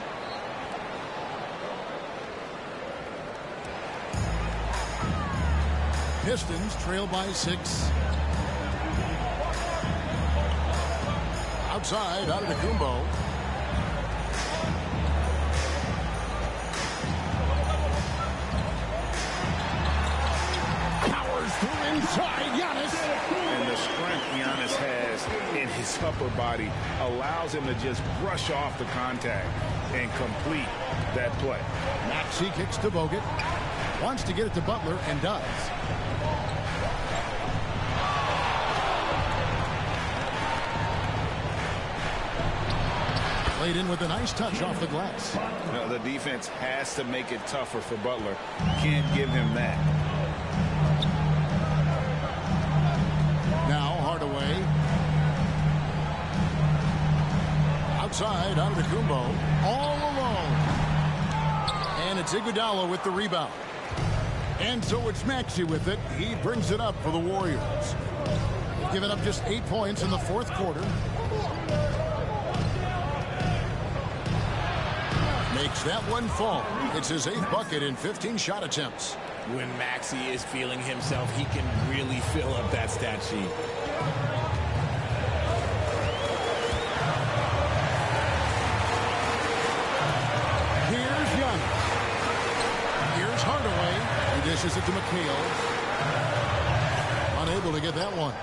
Pistons trail by 6. Outside, Antetokounmpo. Powers through inside, Giannis. And the strength Giannis has in his upper body allows him to just brush off the contact and complete that play. Maxey kicks to Bogut. Wants to get it to Butler and does. Played in with a nice touch off the glass. Now, the defense has to make it tougher for Butler. Can't give him that. Now Hardaway. Outside, Antetokounmpo. All alone. And it's Iguodala with the rebound. And so it's Maxey with it. He brings it up for the Warriors. They've given up just 8 points in the fourth quarter. Makes that one fall. It's his 8th bucket in 15 shot attempts. When Maxey is feeling himself, he can really fill up that stat sheet. Here's Giannis. Here's Hardaway. He dishes it to McHale. Unable to get that one.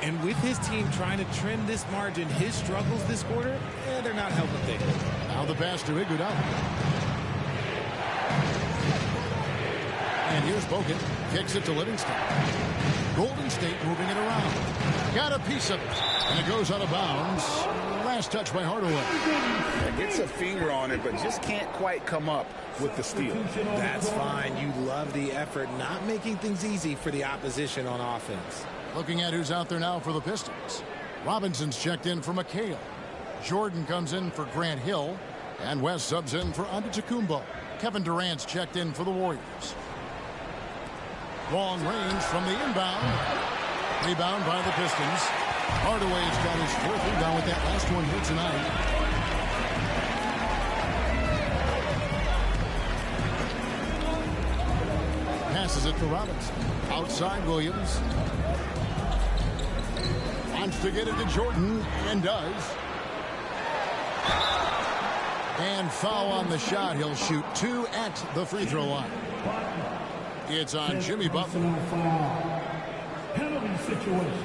And with his team trying to trim this margin, his struggles this quarter, they're not helping things. Now the pass to Iguodala. And here's Bogut. Kicks it to Livingston. Golden State moving it around. Got a piece of it. And it goes out of bounds. Last touch by Hardaway. Yeah, gets a finger on it, but just can't quite come up with the steal. That's fine. You love the effort, not making things easy for the opposition on offense. Looking at who's out there now for the Pistons. Robinson's checked in for McHale. Jordan comes in for Grant Hill. And West subs in for Antetokounmpo. Kevin Durant's checked in for the Warriors. Long range from the inbound. Rebound by the Pistons. Hardaway's got his 4th rebound with that last one here tonight. Passes it to Robinson. Outside Williams. Wants to get it to Jordan and does. And foul on the shot. He'll shoot 2 at the free throw line. It's on Jimmy Butler. Penalty situation.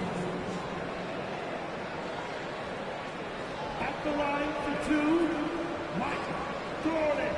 At the line for 2, Mike Jordan.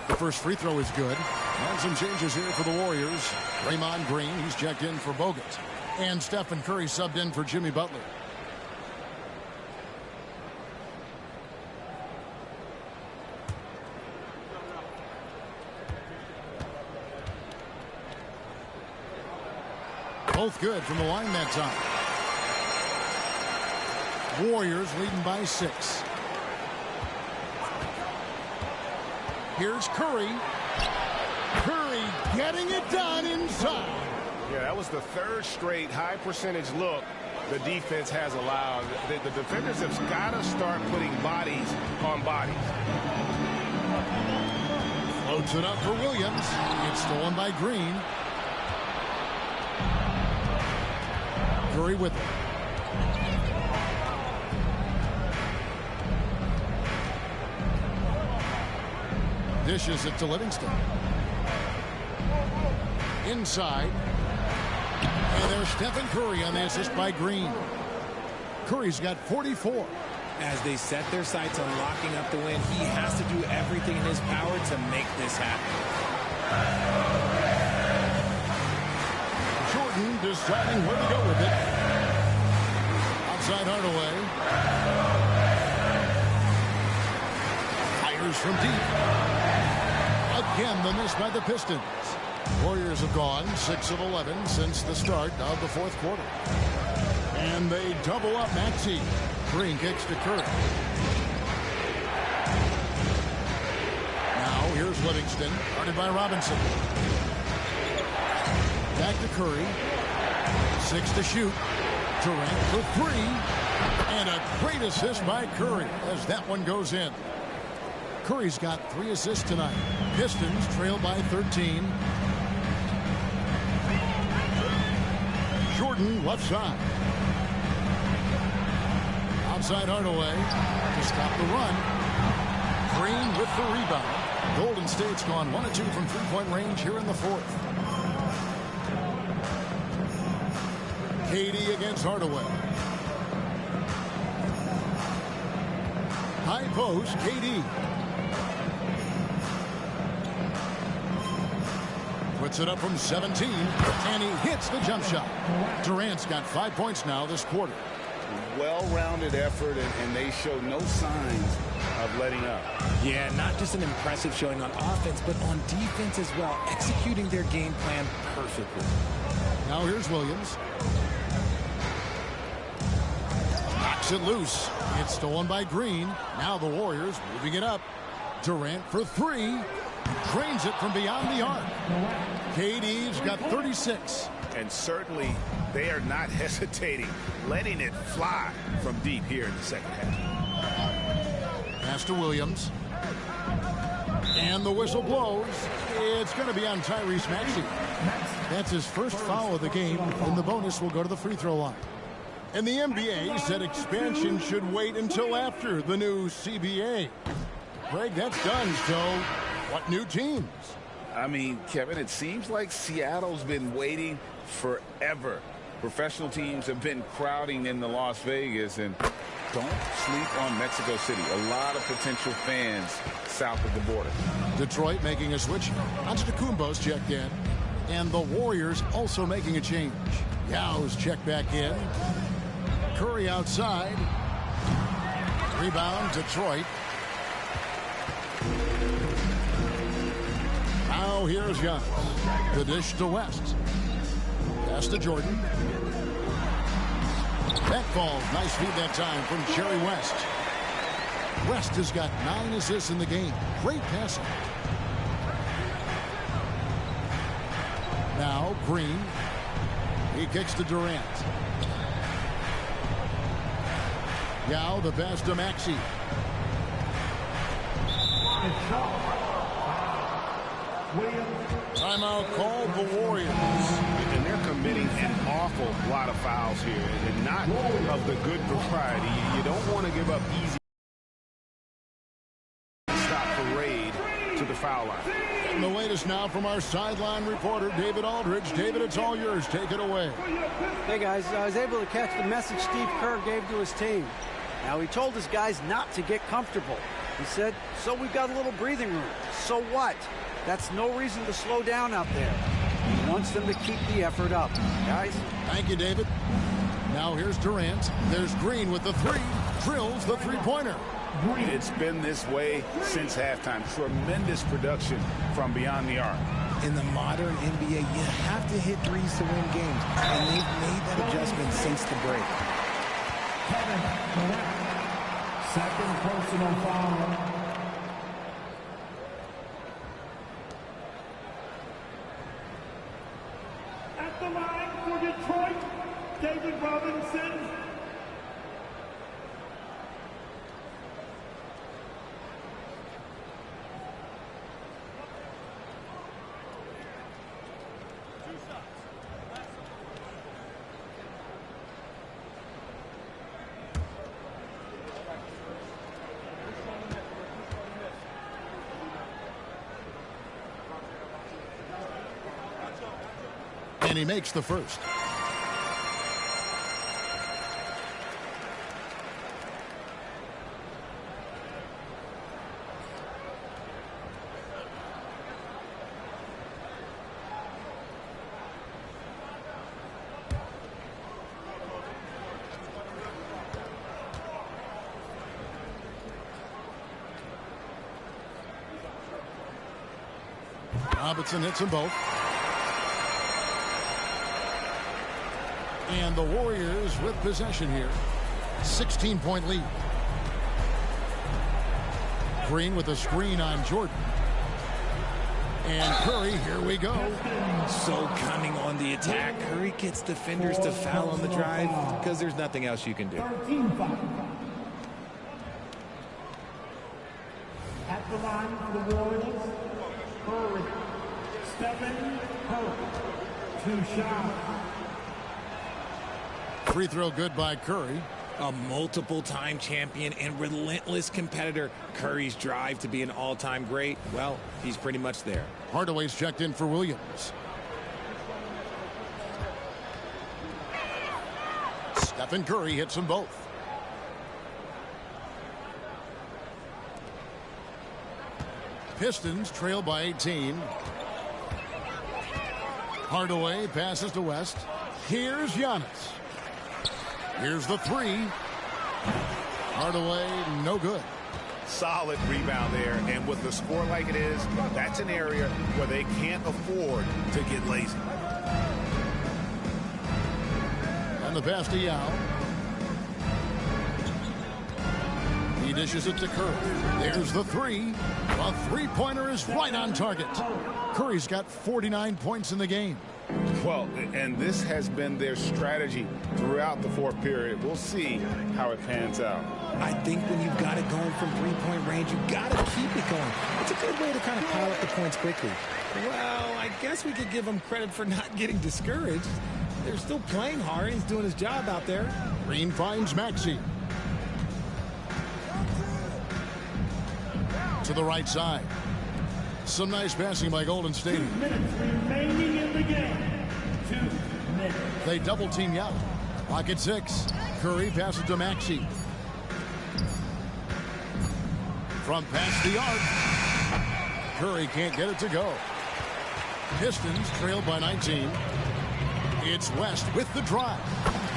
The first free throw is good. And some changes here for the Warriors. Draymond Green, he's checked in for Bogut. And Stephen Curry subbed in for Jimmy Butler. Both good from the line that time. Warriors leading by 6. Here's Curry. Curry getting it done inside. Yeah, that was the 3rd straight high percentage look the defense has allowed. The defenders have got to start putting bodies on bodies. Floats it up for Williams. It's stolen by Green. Curry with it. Dishes it to Livingston. Inside. And there's Stephen Curry on the assist by Green. Curry's got 44. As they set their sights on locking up the win, he has to do everything in his power to make this happen. Jordan deciding where to go with it. Outside Hardaway. Fires from deep. Again, the miss by the Pistons. Warriors have gone 6 of 11 since the start of the fourth quarter. And they double up Maxey. Green kicks to Curry. Now here's Livingston, guarded by Robinson. Back to Curry. 6 to shoot. Durant for 3. And a great assist by Curry as that one goes in. Curry's got 3 assists tonight. Pistons trail by 13. Jordan left side. Outside Hardaway to stop the run. Green with the rebound. Golden State's gone 1 of 2 from three-point range here in the fourth. KD against Hardaway. High post, KD. Puts it up from 17, and he hits the jump shot. Durant's got 5 points now this quarter. Well-rounded effort, and they show no signs of letting up. Yeah, not just an impressive showing on offense, but on defense as well, executing their game plan perfectly. Now here's Williams. Knocks it loose. It's stolen by Green. Now the Warriors moving it up. Durant for 3. Drains it from beyond the arc. KD's got 36. And certainly they are not hesitating, letting it fly from deep here in the second half. Pass to Williams. And the whistle blows. It's going to be on Tyrese Maxey. That's his first foul of the game, and the bonus will go to the free throw line. And the NBA said expansion should wait until after the new CBA. Greg, that's done, so what new teams? I mean, Kevin, it seems like Seattle's been waiting forever. Professional teams have been crowding into Las Vegas, and don't sleep on Mexico City. A lot of potential fans south of the border. Detroit making a switch. Antetokounmpo's checked in. And the Warriors also making a change. Yao's checked back in. Curry outside. Rebound, Detroit. Now here's Giannis. The dish to West. Pass to Jordan. That falls. Nice feed that time from Jerry West. West has got 9 assists in the game. Great passing. Now Green. He kicks to Durant. Yao the pass to Maxey. Timeout called the Warriors. And they're committing an awful lot of fouls here, and not of the good variety. You don't want to give up easy stop parade to the foul line. And the latest now from our sideline reporter, David Aldridge. David, it's all yours. Take it away. Hey, guys, I was able to catch the message Steve Kerr gave to his team. Now, he told his guys not to get comfortable. He said, so we've got a little breathing room. So what? That's no reason to slow down out there. He wants them to keep the effort up. Guys? Thank you, David. Now here's Durant. There's Green with the 3. Drills the three-pointer. It's been this way since halftime. Tremendous production from beyond the arc. In the modern NBA, you have to hit threes to win games, and they've made that adjustment since the break. Kevin Durant, second personal foul. At the line for Detroit, David Robinson. And he makes the first. Robinson hits them both. And the Warriors with possession here. 16-point lead. Green with a screen on Jordan. And Curry, here we go. So cunning on the attack. Curry gets defenders to foul on the drive because there's nothing else you can do. At the line for the Warriors, Curry. Stephen Curry. 2 shots. Free throw good by Curry. A multiple-time champion and relentless competitor. Curry's drive to be an all-time great, well, he's pretty much there. Hardaway's checked in for Williams. Stephen Curry hits them both. Pistons trail by 18. Hardaway passes to West. Here's Giannis. Here's the three. Hardaway, no good. Solid rebound there, and with the score like it is, that's an area where they can't afford to get lazy. And the pass to Yao. He dishes it to Curry. There's the three. A three-pointer is right on target. Curry's got 49 points in the game. Well, and this has been their strategy throughout the fourth period. We'll see how it pans out. I think when you've got it going from three-point range, you've got to keep it going. It's a good way to kind of pile up the points quickly. Well, I guess we could give him credit for not getting discouraged. They're still playing hard. He's doing his job out there. Green finds Maxey. To the right side. Some nice passing by Golden State. 2 minutes remaining in the game. 2 minutes. They double team Yao. Clock at 6. Curry passes to Maxey. From past the arc. Curry can't get it to go. Pistons trail by 19. It's West with the drive.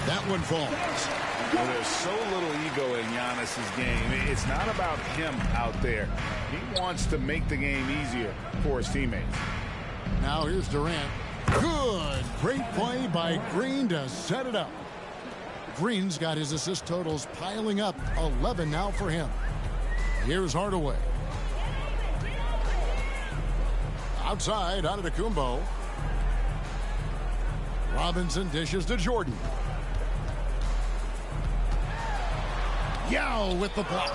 That one falls. Well, there's so little ego in Giannis's game. It's not about him out there. He wants to make the game easier for his teammates. Now here's Durant. Good. Great play by Green to set it up. Green's got his assist totals piling up. 11 now for him. Here's Hardaway. Outside, Antetokounmpo. Robinson dishes to Jordan. Yao with the block.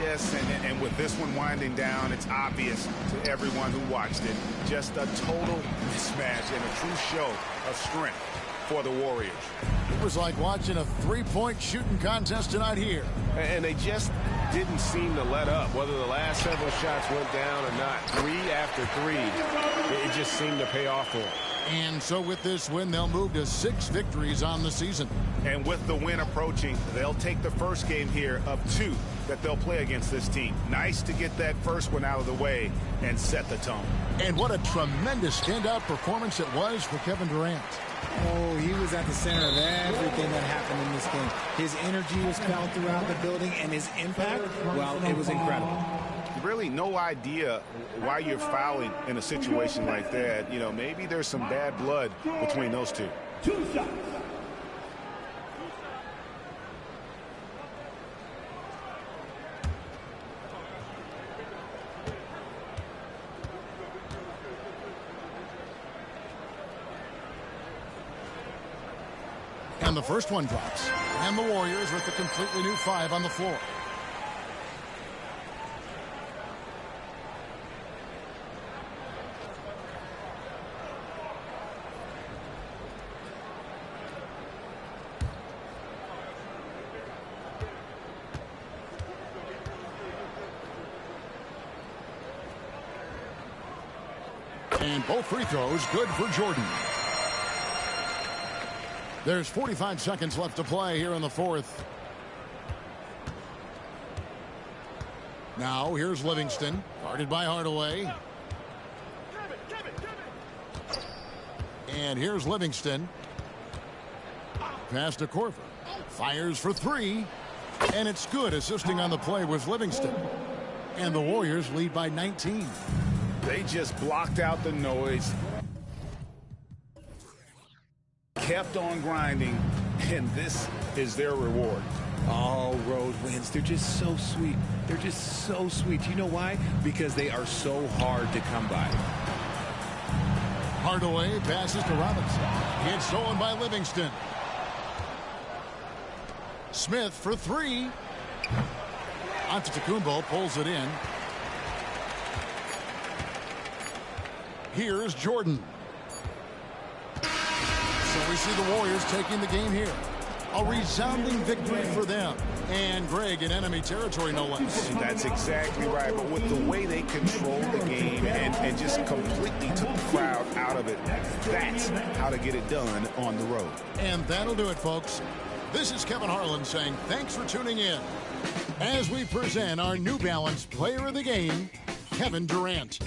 Yes, and with this one winding down, it's obvious to everyone who watched it. Just a total mismatch and a true show of strength for the Warriors. It was like watching a three-point shooting contest tonight here. And they just didn't seem to let up. Whether the last several shots went down or not, 3 after 3, it just seemed to pay off for them. And so with this win, they'll move to 6 victories on the season. And with the win approaching, they'll take the first game here of 2 that they'll play against this team. Nice to get that first one out of the way and set the tone. And what a tremendous standout performance it was for Kevin Durant. Oh, he was at the center of everything that happened in this game. His energy was felt throughout the building, and his impact, well, it was incredible. Really no idea why you're fouling in a situation like that. You know, maybe there's some bad blood between those two. 2 shots. And the first one drops. And the Warriors with a completely new 5 on the floor. And both free throws good for Jordan. There's 45 seconds left to play here in the fourth. Now here's Livingston, guarded by Hardaway. And here's Livingston. Pass to Korver. Fires for 3. And it's good. Assisting on the play was Livingston. And the Warriors lead by 19. They just blocked out the noise, kept on grinding, and this is their reward. All road wins. They're just so sweet. They're just so sweet. You know why? Because they are so hard to come by. Hardaway passes to Robinson. It's stolen by Livingston. Smith for three. Antetokounmpo pulls it in. Here's Jordan. So we see the Warriors taking the game here. A resounding victory for them. And Greg in enemy territory, no less. That's exactly right. But with the way they controlled the game and just completely took the crowd out of it, that's how to get it done on the road. And that'll do it, folks. This is Kevin Harlan saying thanks for tuning in as we present our New Balance Player of the Game, Kevin Durant.